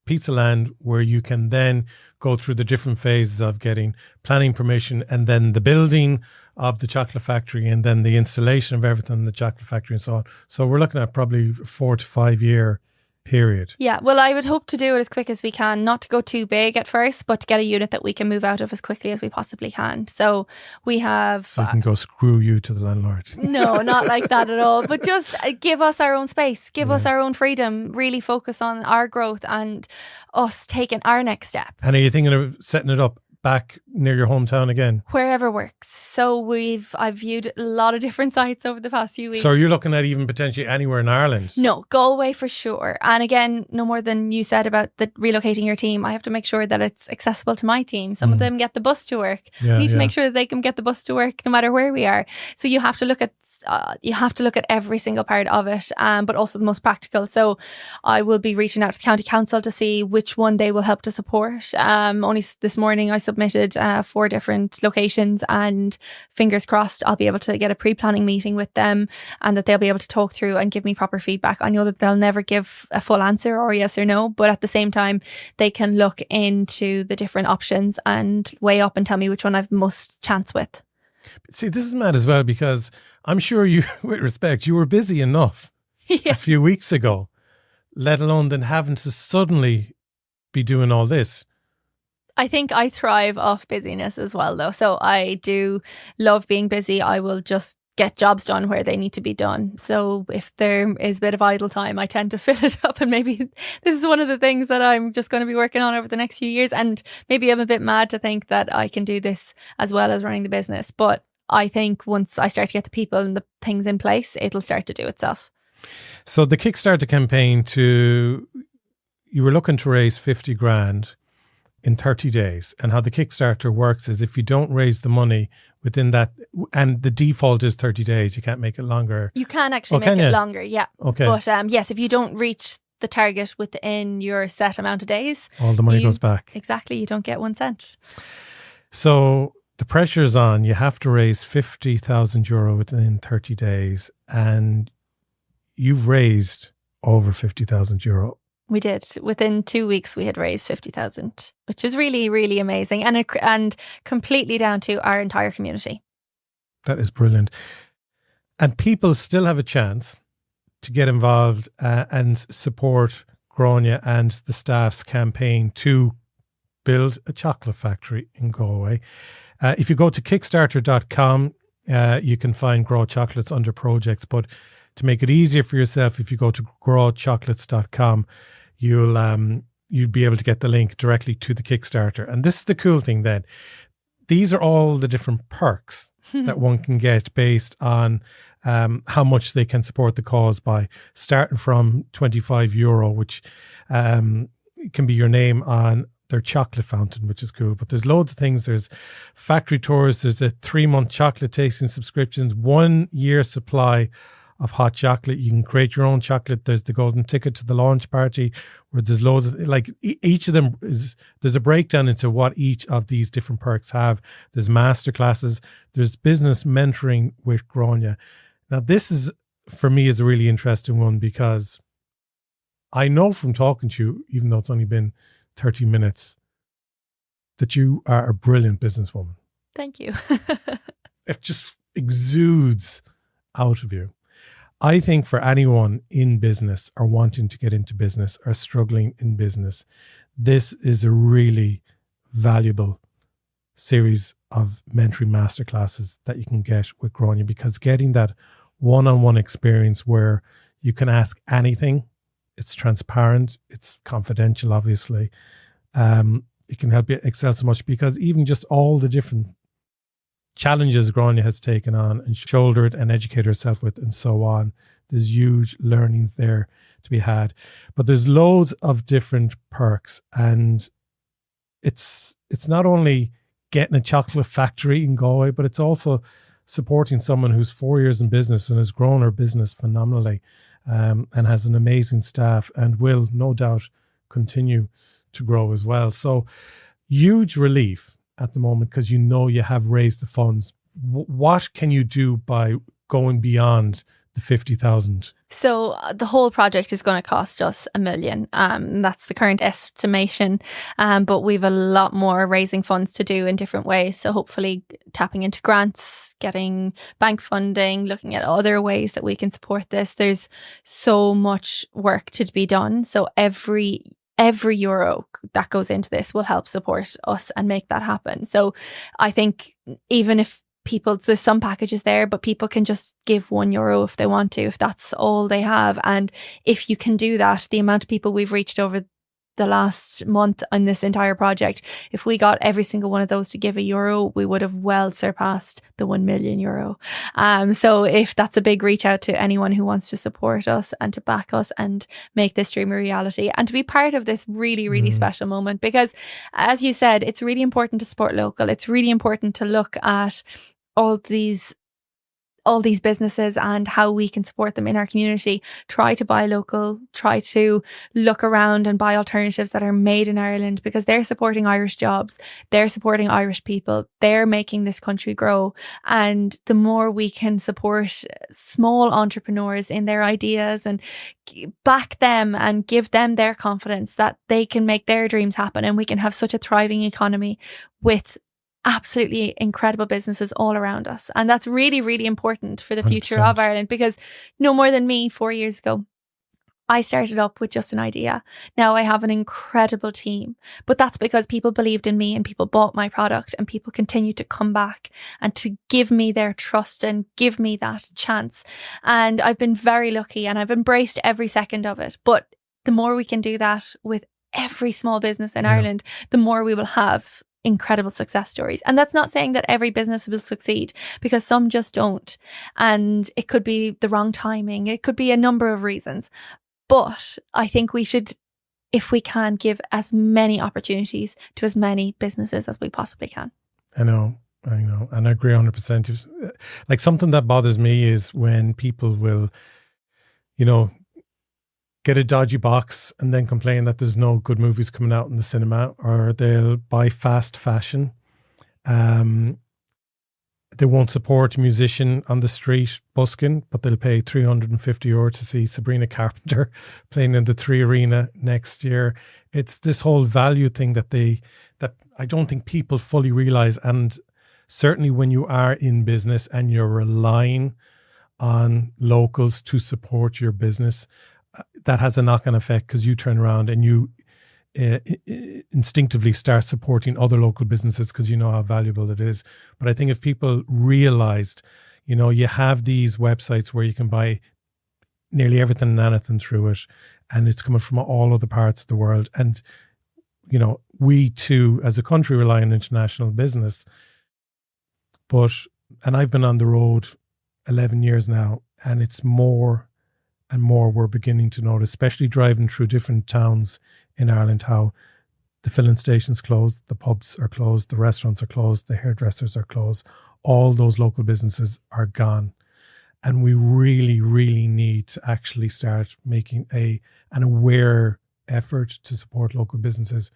piece of land, where you can then go through the different phases of getting planning permission, and then the building of the chocolate factory, and then the installation of everything in the chocolate factory and so on. So we're looking at probably 4 to 5 year period. Yeah, well, I would hope to do it as quick as we can, not to go too big at first, but to get a unit that we can move out of as quickly as we possibly can. So we have... So you can go screw you to the landlord. No, not like that at all. But just give us our own space, give us our own freedom, really focus on our growth and us taking our next step. And are you thinking of setting it up back near your hometown again? Wherever works. So I've viewed a lot of different sites over the past few weeks. So you're looking at even potentially anywhere in Ireland? No, Galway for sure. And again, no more than you said about relocating your team. I have to make sure that it's accessible to my team. Some of them get the bus to work. We need to make sure that they can get the bus to work no matter where we are. So you have to look at every single part of it, but also the most practical. So I will be reaching out to the county council to see which one they will help to support. Only this morning I submitted 4 different locations, and fingers crossed I'll be able to get a pre-planning meeting with them, and that they'll be able to talk through and give me proper feedback. I know that they'll never give a full answer or yes or no, but at the same time they can look into the different options and weigh up and tell me which one I've most chance with. See, this is mad as well, because I'm sure you, with respect, you were busy enough a few weeks ago, let alone then having to suddenly be doing all this. I think I thrive off busyness as well, though. So I do love being busy. I will just get jobs done where they need to be done. So if there is a bit of idle time, I tend to fill it up. And maybe this is one of the things that I'm just going to be working on over the next few years. And maybe I'm a bit mad to think that I can do this as well as running the business. But I think once I start to get the people and the things in place, it'll start to do itself. So the Kickstarter campaign, you were looking to raise 50 grand in 30 days. And how the Kickstarter works is if you don't raise the money within that, and the default is 30 days, you can't make it longer. You can actually make it longer, yeah. Okay. But yes, if you don't reach the target within your set amount of days, all the money goes back. Exactly, you don't get 1 cent. So the pressure's on. You have to raise €50,000 within 30 days, and you've raised over €50,000. We did. Within 2 weeks, we had raised 50,000, which is really, really amazing, and completely down to our entire community. That is brilliant. And people still have a chance to get involved and support Gráinne and the staff's campaign to build a chocolate factory in Galway. If you go to Kickstarter.com, you can find Grá Chocolates under projects. But to make it easier for yourself, if you go to GráChocolates.com, you'll be able to get the link directly to the Kickstarter. And this is the cool thing then. These are all the different perks that one can get based on how much they can support the cause by, starting from €25, which can be your name on their chocolate fountain, which is cool. But there's loads of things. There's factory tours. There's a 3-month chocolate tasting subscriptions, 1 year supply of hot chocolate. You can create your own chocolate. There's the golden ticket to the launch party, where there's loads of, like, each of them there's a breakdown into what each of these different perks have. There's masterclasses. There's business mentoring with Gráinne. Now, this is, for me, is a really interesting one, because I know from talking to you, even though it's only been 30 minutes, that you are a brilliant businesswoman. Thank you. It just exudes out of you. I think for anyone in business or wanting to get into business or struggling in business, this is a really valuable series of mentoring masterclasses that you can get with Gráinne, because getting that one-on-one experience where you can ask anything it's transparent, it's confidential, obviously. It can help you excel so much because even just all the different challenges Gráinne has taken on and shouldered and educated herself with and so on. There's huge learnings there to be had. But there's loads of different perks, and it's not only getting a chocolate factory in Galway, but it's also supporting someone who's 4 years in business and has grown her business phenomenally, and has an amazing staff and will no doubt continue to grow as well. So huge relief at the moment because you know you have raised the funds. What can you do by going beyond the 50,000? So the whole project is going to cost us $1 million. That's the current estimation. But we've a lot more raising funds to do in different ways. So hopefully tapping into grants, getting bank funding, looking at other ways that we can support this. There's so much work to be done. So every euro that goes into this will help support us and make that happen. So I think even if there's some packages there, but people can just give €1 if they want to, if that's all they have. And if you can do that, the amount of people we've reached over the last month on this entire project, if we got every single one of those to give €1, we would have well surpassed the €1 million. So if that's a big reach out to anyone who wants to support us and to back us and make this dream a reality and to be part of this really, really special moment, because as you said, it's really important to support local. It's really important to look at all these businesses and how we can support them in our community. Try to buy local, try to look around and buy alternatives that are made in Ireland, because they're supporting Irish jobs, they're supporting Irish people, they're making this country grow. And the more we can support small entrepreneurs in their ideas and back them and give them their confidence that they can make their dreams happen, and we can have such a thriving economy with absolutely incredible businesses all around us. And that's really, really important for the future 100%. of Ireland, because no more than me 4 years ago, I started up with just an idea. Now I have an incredible team, but that's because people believed in me and people bought my product and people continue to come back and to give me their trust and give me that chance. And I've been very lucky and I've embraced every second of it. But the more we can do that with every small business in Ireland, the more we will have incredible success stories. And that's not saying that every business will succeed, because some just don't. And it could be the wrong timing. It could be a number of reasons. But I think we should, if we can, give as many opportunities to as many businesses as we possibly can. I know. And I agree 100%. Like, something that bothers me is when people will, get a dodgy box and then complain that there's no good movies coming out in the cinema, or they'll buy fast fashion. They won't support a musician on the street busking, but they'll pay €350 to see Sabrina Carpenter playing in the 3 Arena next year. It's this whole value thing that I don't think people fully realize. And certainly when you are in business and you're relying on locals to support your business, that has a knock-on effect, because you turn around and you instinctively start supporting other local businesses because you know how valuable it is. But I think if people realized, you have these websites where you can buy nearly everything and anything through it, and it's coming from all other parts of the world. And, we too, as a country, rely on international business. And I've been on the road 11 years now, and it's more and more we're beginning to notice, especially driving through different towns in Ireland, how the filling stations closed, the pubs are closed, the restaurants are closed, the hairdressers are closed. All those local businesses are gone. And we really, really need to actually start making an aware effort to support local businesses,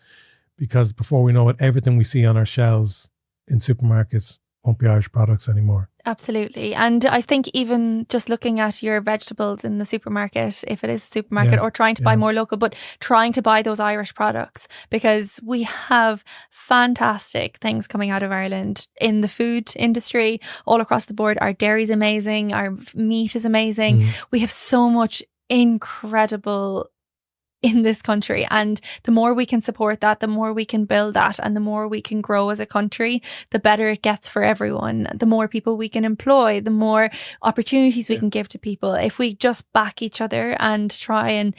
because before we know it, everything we see on our shelves in supermarkets won't be Irish products anymore. Absolutely. And I think even just looking at your vegetables in the supermarket, if it is a supermarket, or trying to buy more local, but trying to buy those Irish products, because we have fantastic things coming out of Ireland in the food industry all across the board. Our dairy's amazing. Our meat is amazing. We have so much incredible in this country, and the more we can support that, the more we can build that, and the more we can grow as a country, the better it gets for everyone. The more people we can employ, the more opportunities we can give to people. If we just back each other and try and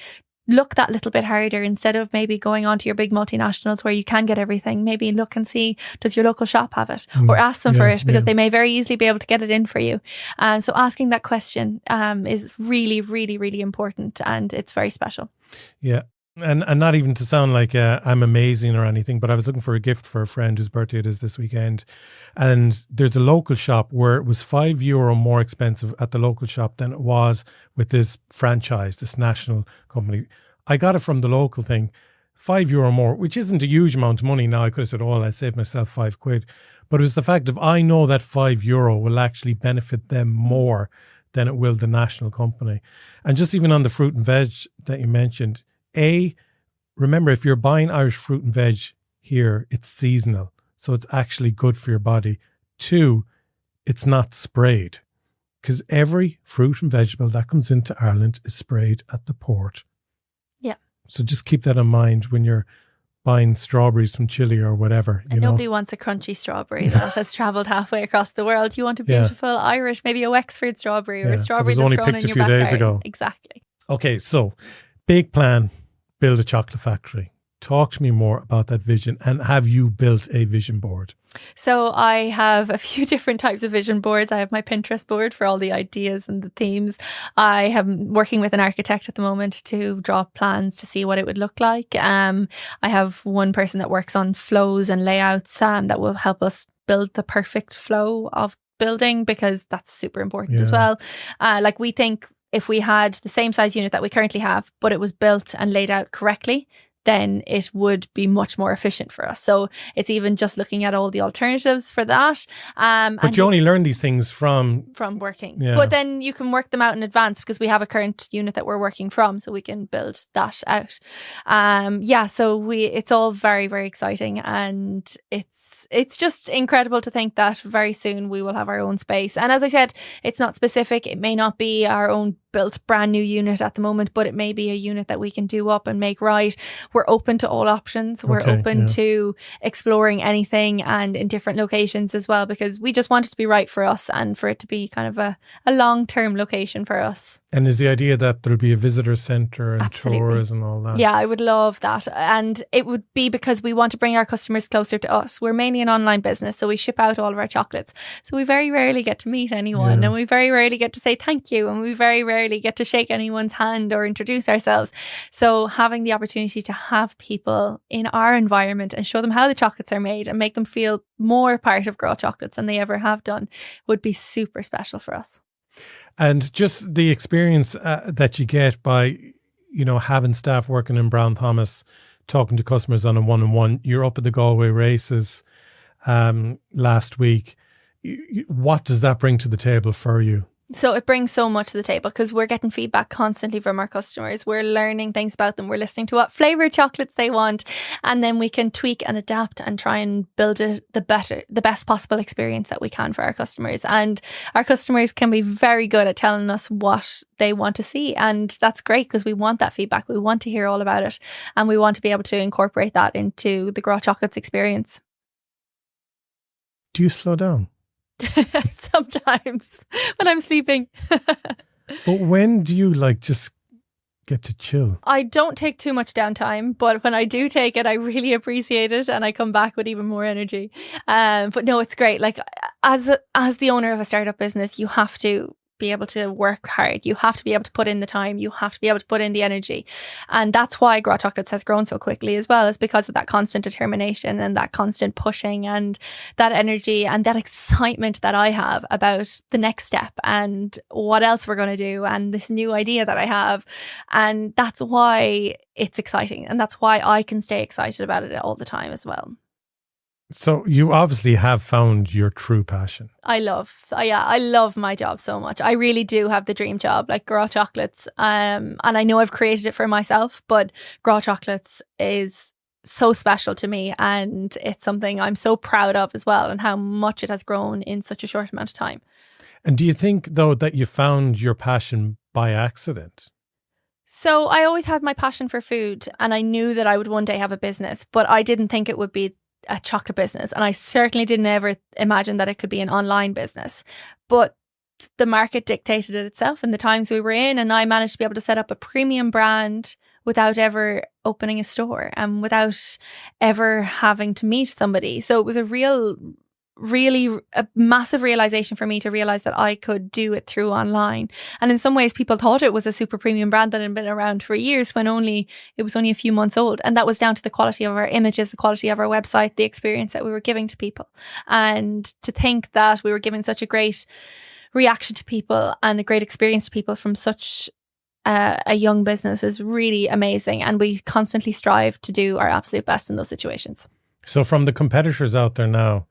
look that little bit harder instead of maybe going on to your big multinationals where you can get everything. Maybe look and see, does your local shop have it? Or ask them for it, because they may very easily be able to get it in for you. So asking that question is really, really, really important, and it's very special. Yeah. And not even to sound like I'm amazing or anything, but I was looking for a gift for a friend whose birthday it is this weekend. And there's a local shop where it was €5 more expensive at the local shop than it was with this franchise, this national company. I got it from the local thing, €5 more, which isn't a huge amount of money. Now I could have said, oh, I saved myself £5. But it was the fact of, I know that €5 will actually benefit them more than it will the national company. And just even on the fruit and veg that you mentioned, remember, if you're buying Irish fruit and veg here, it's seasonal. So it's actually good for your body. 2, it's not sprayed, because every fruit and vegetable that comes into Ireland is sprayed at the port. Yeah. So just keep that in mind when you're buying strawberries from Chile or whatever. And nobody wants a crunchy strawberry that has travelled halfway across the world. You want a beautiful Irish, maybe a Wexford strawberry or a strawberry that's grown in your backyard. Days ago. Exactly. Okay, so big plan. Build a chocolate factory. Talk to me more about that vision, and have you built a vision board? So I have a few different types of vision boards. I have my Pinterest board for all the ideas and the themes. I am working with an architect at the moment to draw plans to see what it would look like. I have one person that works on flows and layouts that will help us build the perfect flow of building, because that's super important as well. Like, we think if we had the same size unit that we currently have, but it was built and laid out correctly, then it would be much more efficient for us. So it's even just looking at all the alternatives for that. But you only learn these things from working. Yeah. But then you can work them out in advance, because we have a current unit that we're working from, so we can build that out. So it's all very, very exciting, and it's just incredible to think that very soon we will have our own space. And as I said, it's not specific. It may not be our own built brand new unit at the moment, but it may be a unit that we can do up and make right. We're open to all options. We're open to exploring anything, and in different locations as well, because we just want it to be right for us and for it to be kind of a long-term location for us. And is the idea that there'll be a visitor centre and tours and all that? Yeah, I would love that. And it would be because we want to bring our customers closer to us. We're mainly an online business, so we ship out all of our chocolates. So we very rarely get to meet anyone, and we very rarely get to say thank you, and we very rarely get to shake anyone's hand or introduce ourselves. So having the opportunity to have people in our environment and show them how the chocolates are made and make them feel more part of Grá Chocolates than they ever have done would be super special for us. And just the experience that you get by, having staff working in Brown Thomas, talking to customers on a one-on-one. You're up at the Galway races last week. What does that bring to the table for you? So it brings so much to the table, because we're getting feedback constantly from our customers. We're learning things about them. We're listening to what flavour chocolates they want, and then we can tweak and adapt and try and build the best possible experience that we can for our customers. And our customers can be very good at telling us what they want to see, and that's great, because we want that feedback. We want to hear all about it, and we want to be able to incorporate that into the Grá Chocolates experience. Do you slow down? Sometimes when I'm sleeping. But when do you just get to chill? I don't take too much downtime, but when I do take it, I really appreciate it, and I come back with even more energy. But no, it's great. Like, as the owner of a startup business, you have to be able to work hard. You have to be able to put in the time. You have to be able to put in the energy. And that's why Grá Chocolates has grown so quickly as well, is because of that constant determination and that constant pushing and that energy and that excitement that I have about the next step and what else we're going to do and this new idea that I have. And that's why it's exciting. And that's why I can stay excited about it all the time as well. So you obviously have found your true passion. I love my job so much. I really do have the dream job, like Grá Chocolates. And I know I've created it for myself, but Grá Chocolates is so special to me, and it's something I'm so proud of as well, and how much it has grown in such a short amount of time. And do you think, though, that you found your passion by accident? So I always had my passion for food, and I knew that I would one day have a business, but I didn't think it would be a chocolate business, and I certainly didn't ever imagine that it could be an online business. But the market dictated it itself in the times we were in, and I managed to be able to set up a premium brand without ever opening a store and without ever having to meet somebody. So it was really a massive realization for me to realize that I could do it through online. And in some ways people thought it was a super premium brand that had been around for years when it was only a few months old. And that was down to the quality of our images, the quality of our website, the experience that we were giving to people. And to think that we were giving such a great reaction to people and a great experience to people from such a young business is really amazing. And we constantly strive to do our absolute best in those situations. So from the competitors out there now,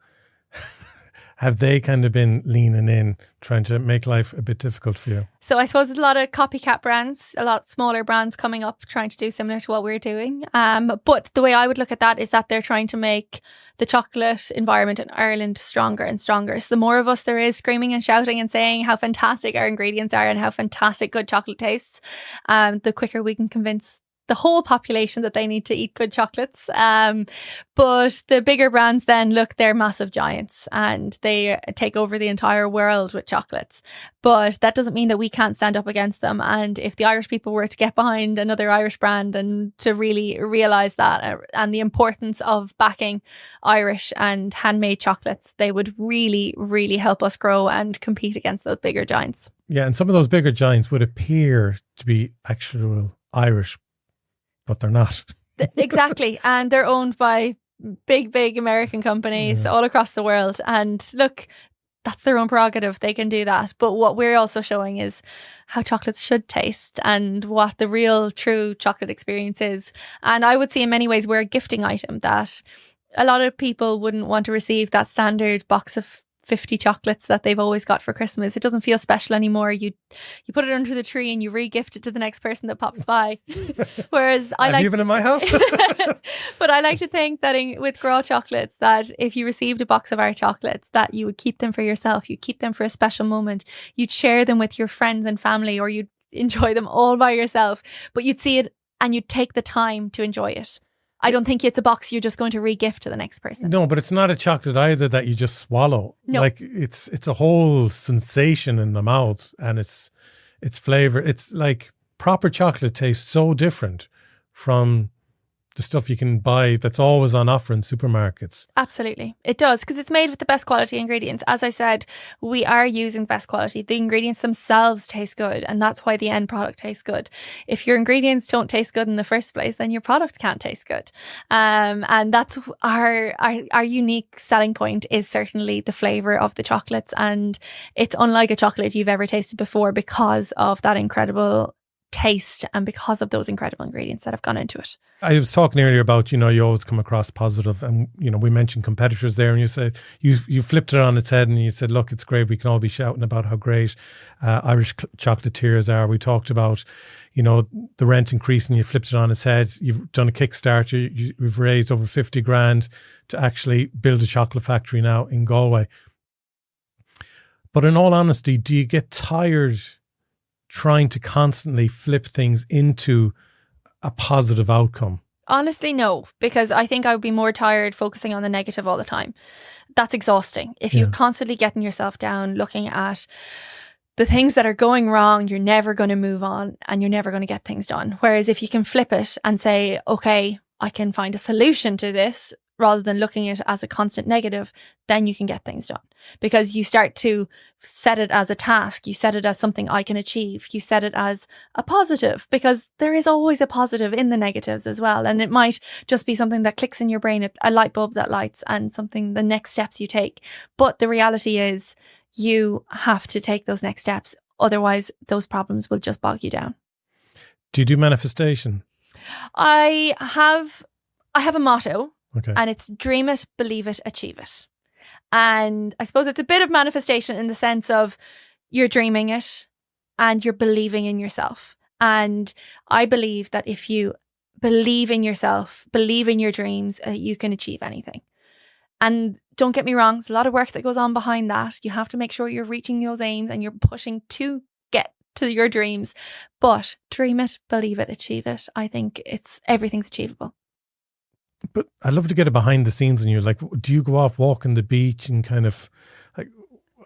have they kind of been leaning in, trying to make life a bit difficult for you? So I suppose there's a lot of copycat brands, a lot of smaller brands coming up trying to do similar to what we're doing. But the way I would look at that is that they're trying to make the chocolate environment in Ireland stronger and stronger. So the more of us there is screaming and shouting and saying how fantastic our ingredients are and how fantastic good chocolate tastes, the quicker we can convince the whole population that they need to eat good chocolates. But the bigger brands then, look, they're massive giants and they take over the entire world with chocolates. But that doesn't mean that we can't stand up against them. And if the Irish people were to get behind another Irish brand and to really realise that and the importance of backing Irish and handmade chocolates, they would really, really help us grow and compete against those bigger giants. Yeah, and some of those bigger giants would appear to be actual Irish, but they're not. Exactly. And they're owned by big American companies all across the world. And look, that's their own prerogative. They can do that. But what we're also showing is how chocolates should taste and what the real true chocolate experience is. And I would say in many ways we're a gifting item that a lot of people wouldn't want to receive that standard box of 50 chocolates that they've always got for Christmas. It doesn't feel special anymore. You put it under the tree and you re-gift it to the next person that pops by. Whereas I like even in my house. But I like to think that with Grá Chocolates, that if you received a box of our chocolates, that you would keep them for yourself. You'd keep them for a special moment. You'd share them with your friends and family, or you'd enjoy them all by yourself. But you'd see it and you'd take the time to enjoy it. I don't think it's a box you're just going to re-gift to the next person. No, but it's not a chocolate either that you just swallow. No. Like it's a whole sensation in the mouth, and it's flavor. It's like proper chocolate tastes so different from the stuff you can buy that's always on offer in supermarkets. Absolutely. It does, because it's made with the best quality ingredients. As I said, we are using best quality. The ingredients themselves taste good, and that's why the end product tastes good. If your ingredients don't taste good in the first place, then your product can't taste good. And that's our unique selling point, is certainly the flavour of the chocolates. And it's unlike a chocolate you've ever tasted before because of that incredible taste and because of those incredible ingredients that have gone into it. I was talking earlier about, you always come across positive, and, we mentioned competitors there, and you said, you flipped it on its head and you said, look, it's great. We can all be shouting about how great Irish chocolatiers are. We talked about, the rent increase, and you flipped it on its head. You've done a Kickstarter. You've raised over 50 grand to actually build a chocolate factory now in Galway. But in all honesty, do you get tired trying to constantly flip things into a positive outcome? Honestly, no, because I think I would be more tired focusing on the negative all the time. That's exhausting. If you're constantly getting yourself down, looking at the things that are going wrong, you're never going to move on and you're never going to get things done. Whereas if you can flip it and say, okay, I can find a solution to this, rather than looking at it as a constant negative, then you can get things done. Because you start to set it as a task. You set it as something I can achieve. You set it as a positive, because there is always a positive in the negatives as well. And it might just be something that clicks in your brain, a light bulb that lights, and something, the next steps you take. But the reality is you have to take those next steps. Otherwise, those problems will just bog you down. Do you do manifestation? I have a motto. Okay. And it's dream it, believe it, achieve it. And I suppose it's a bit of manifestation in the sense of you're dreaming it and you're believing in yourself. And I believe that if you believe in yourself, believe in your dreams, you can achieve anything. And don't get me wrong, there's a lot of work that goes on behind that. You have to make sure you're reaching those aims and you're pushing to get to your dreams. But dream it, believe it, achieve it. I think everything's achievable. But I'd love to get a behind the scenes on you. Like, do you go off walking the beach and kind of like,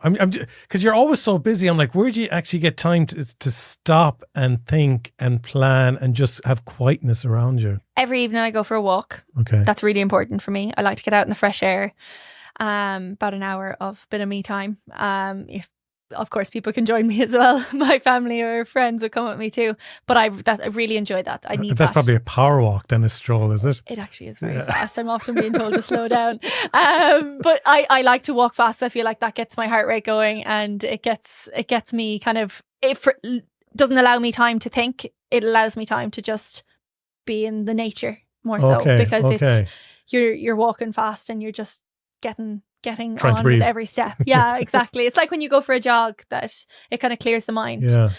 I'm because you're always so busy. I'm like, where do you actually get time to stop and think and plan and just have quietness around you? Every evening I go for a walk. Okay. That's really important for me. I like to get out in the fresh air. About an hour of bit of me time. If of course people can join me as well. My family or friends will come with me too. But I really enjoy that. I need That's that. probably a power walk than a stroll, is it? It actually is very fast. I'm often being told to slow down. But I like to walk fast. I feel like that gets my heart rate going, and it gets me kind of, it doesn't allow me time to think. It allows me time to just be in the nature more so, because it's you're walking fast and you're just getting Trying on with every step. Yeah, exactly. It's like when you go for a jog, that it kind of clears the mind. Yeah.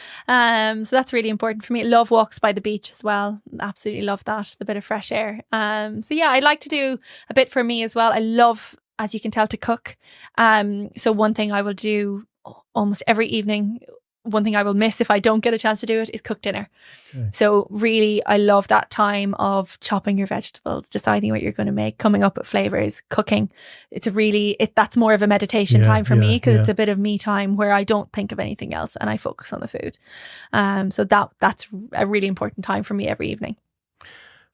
So that's really important for me. Love walks by the beach as well. Absolutely love that. The bit of fresh air. So yeah, I'd like to do a bit for me as well. I love, as you can tell, to cook. So one thing I will do almost every evening, one thing I will miss if I don't get a chance to do it, is cook dinner. Okay. So really, I love that time of chopping your vegetables, deciding what you're going to make, coming up with flavors, cooking. It's that's more of a meditation time for me, because it's a bit of me time where I don't think of anything else and I focus on the food. So that's a really important time for me every evening.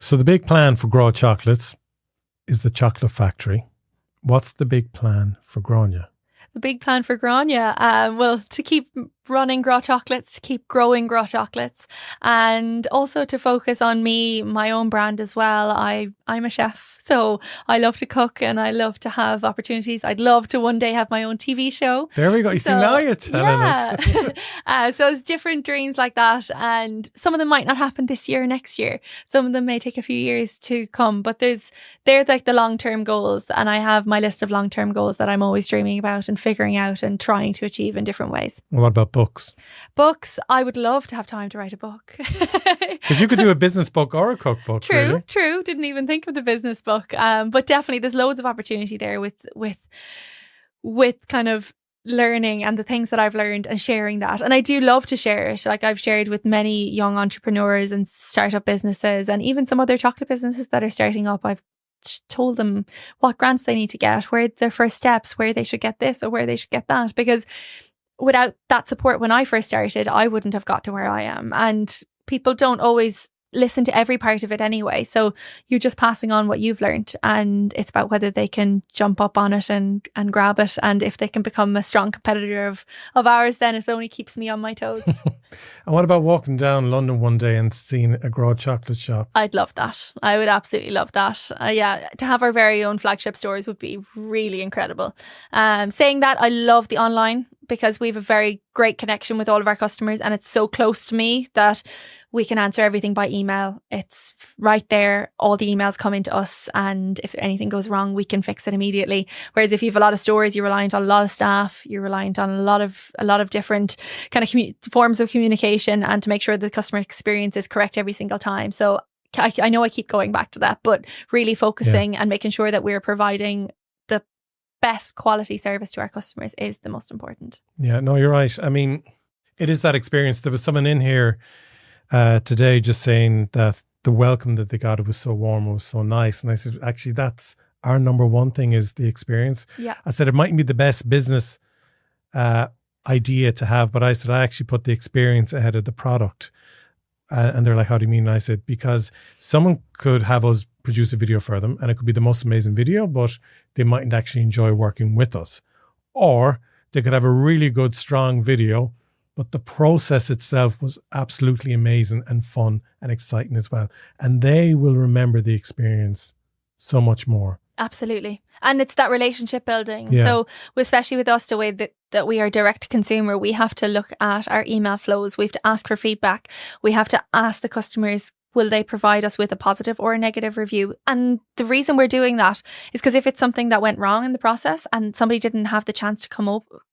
So the big plan for Grá Chocolates is the chocolate factory. What's the big plan for Gráinne? The big plan for Gráinne, well, to keep running Grá Chocolates, to keep growing Grá Chocolates, and also to focus on my own brand as well. I'm a chef, so I love to cook and I love to have opportunities. I'd love to one day have my own TV show. There we go. You see, now you're telling us. So it's different dreams like that, and some of them might not happen this year or next year. Some of them may take a few years to come, but they're like the long-term goals, and I have my list of long-term goals that I'm always dreaming about and figuring out and trying to achieve in different ways. What about books? Books, I would love to have time to write a book. Because you could do a business book or a cookbook. True. Didn't even think of the business book. But definitely there's loads of opportunity there with kind of learning and the things that I've learned and sharing that. And I do love to share it. Like, I've shared with many young entrepreneurs and startup businesses, and even some other chocolate businesses that are starting up. I've told them what grants they need to get, where their first steps, where they should get this or where they should get that, because without that support when I first started, I wouldn't have got to where I am. And people don't always listen to every part of it anyway. So you're just passing on what you've learned, and it's about whether they can jump up on it and grab it. And if they can become a strong competitor of ours, then it only keeps me on my toes. And what about walking down London one day and seeing a Grá chocolate shop? I'd love that. I would absolutely love that. Yeah, to have our very own flagship stores would be really incredible. Saying that, I love the online, because we have a very great connection with all of our customers, and it's so close to me that we can answer everything by email. It's right there. All the emails come into us, and if anything goes wrong, we can fix it immediately. Whereas if you have a lot of stores, you're reliant on a lot of staff, you're reliant on a lot of different kind of forms of communication, and to make sure the customer experience is correct every single time. So I know I keep going back to that, but really focusing and making sure that we're providing the best quality service to our customers is the most important. Yeah, no, you're right. I mean, it is that experience. There was someone in here today just saying that the welcome that they got, it was so warm, it was so nice. And I said, actually, that's our number one thing, is the experience. Yeah. I said, it mightn't be the best business idea to have, but I said, I actually put the experience ahead of the product. And they're like, how do you mean? And I said, because someone could have us produce a video for them, and it could be the most amazing video, but they mightn't actually enjoy working with us. Or they could have a really good, strong video, but the process itself was absolutely amazing and fun and exciting as well. And they will remember the experience so much more. Absolutely. And it's that relationship building. Yeah. So especially with us, the way that we are direct to consumer, we have to look at our email flows. We have to ask for feedback. We have to ask the customers, will they provide us with a positive or a negative review? And the reason we're doing that is because if it's something that went wrong in the process and somebody didn't have the chance to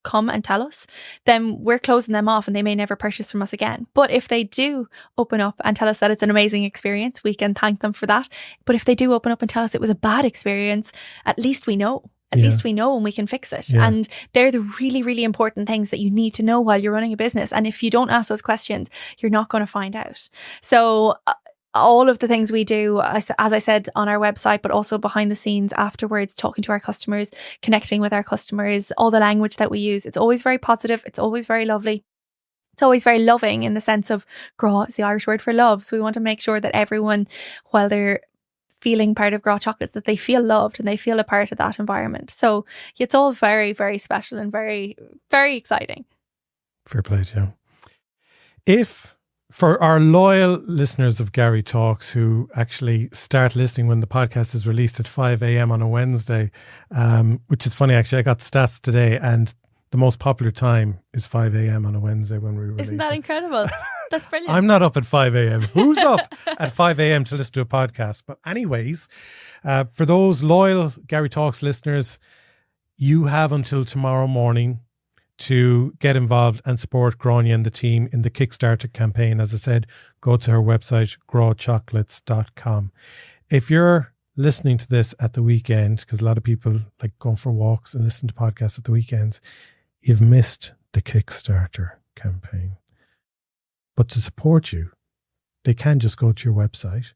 come and tell us, then we're closing them off and they may never purchase from us again. But if they do open up and tell us that it's an amazing experience, we can thank them for that. But if they do open up and tell us it was a bad experience, at least we know. At least we know, and we can fix it. Yeah. And they're the really, really important things that you need to know while you're running a business. And if you don't ask those questions, you're not going to find out. So all of the things we do, as I said, on our website, but also behind the scenes afterwards, talking to our customers, connecting with our customers, all the language that we use, it's always very positive. It's always very lovely. It's always very loving in the sense of Grá is the Irish word for love. So we want to make sure that everyone, while they're feeling part of Grá Chocolates, that they feel loved and they feel a part of that environment. So it's all very, very special and very, very exciting. Fair play to you. If, for our loyal listeners of Garry Talks who actually start listening when the podcast is released at 5 a.m. on a Wednesday, which is funny, actually, I got stats today and the most popular time is 5 a.m. on a Wednesday when we release. Isn't that incredible? That's brilliant. I'm not up at 5 a.m. Who's up at 5 a.m. to listen to a podcast? But anyways, for those loyal Garry Talks listeners, you have until tomorrow morning to get involved and support Gráinne and the team in the Kickstarter campaign. As I said, go to her website, gráchocolates.com. If you're listening to this at the weekend, because a lot of people like going for walks and listen to podcasts at the weekends, you've missed the Kickstarter campaign. But to support you, they can just go to your website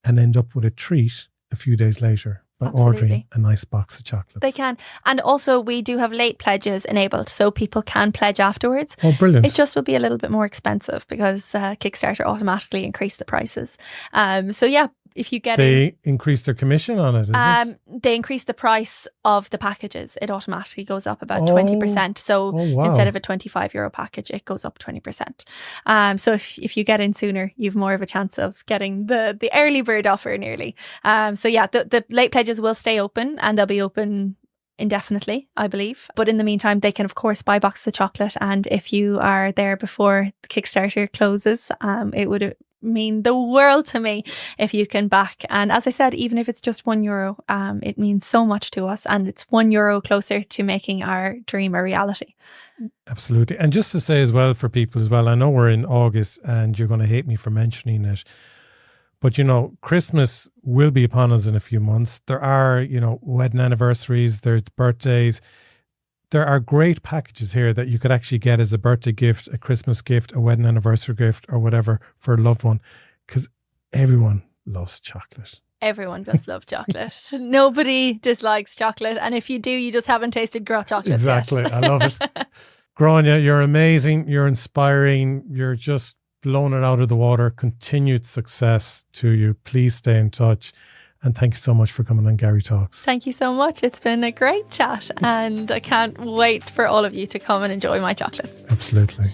and end up with a treat a few days later by ordering a nice box of chocolates. They can. And also we do have late pledges enabled, so people can pledge afterwards. Oh, brilliant. It just will be a little bit more expensive because Kickstarter automatically increased the prices. So yeah, if you get They increase their commission on it, is it? They increase the price of the packages. It automatically goes up about 20%. So wow. Instead of a €25 package, it goes up 20%. So if you get in sooner, you've more of a chance of getting the early bird offer nearly. So yeah, the late pledges will stay open and they'll be open indefinitely, I believe. But in the meantime, they can of course buy boxes of chocolate. And if you are there before the Kickstarter closes, it would mean the world to me if you can back. And as I said, even if it's just €1, it means so much to us, and it's €1 closer to making our dream a reality. Absolutely. And just to say as well for people as well, I know we're in August and you're going to hate me for mentioning it, but you know, Christmas will be upon us in a few months. There are, you know, wedding anniversaries, there's birthdays. There are great packages here that you could actually get as a birthday gift, a Christmas gift, a wedding anniversary gift, or whatever for a loved one, because everyone loves chocolate. Everyone does love chocolate. Nobody dislikes chocolate. And if you do, you just haven't tasted Grá Chocolates Exactly. yet. I love it. Gráinne, you're amazing. You're inspiring. You're just blowing it out of the water. Continued success to you. Please stay in touch. And thank you so much for coming on Garry Talks. Thank you so much. It's been a great chat and I can't wait for all of you to come and enjoy my chocolates. Absolutely.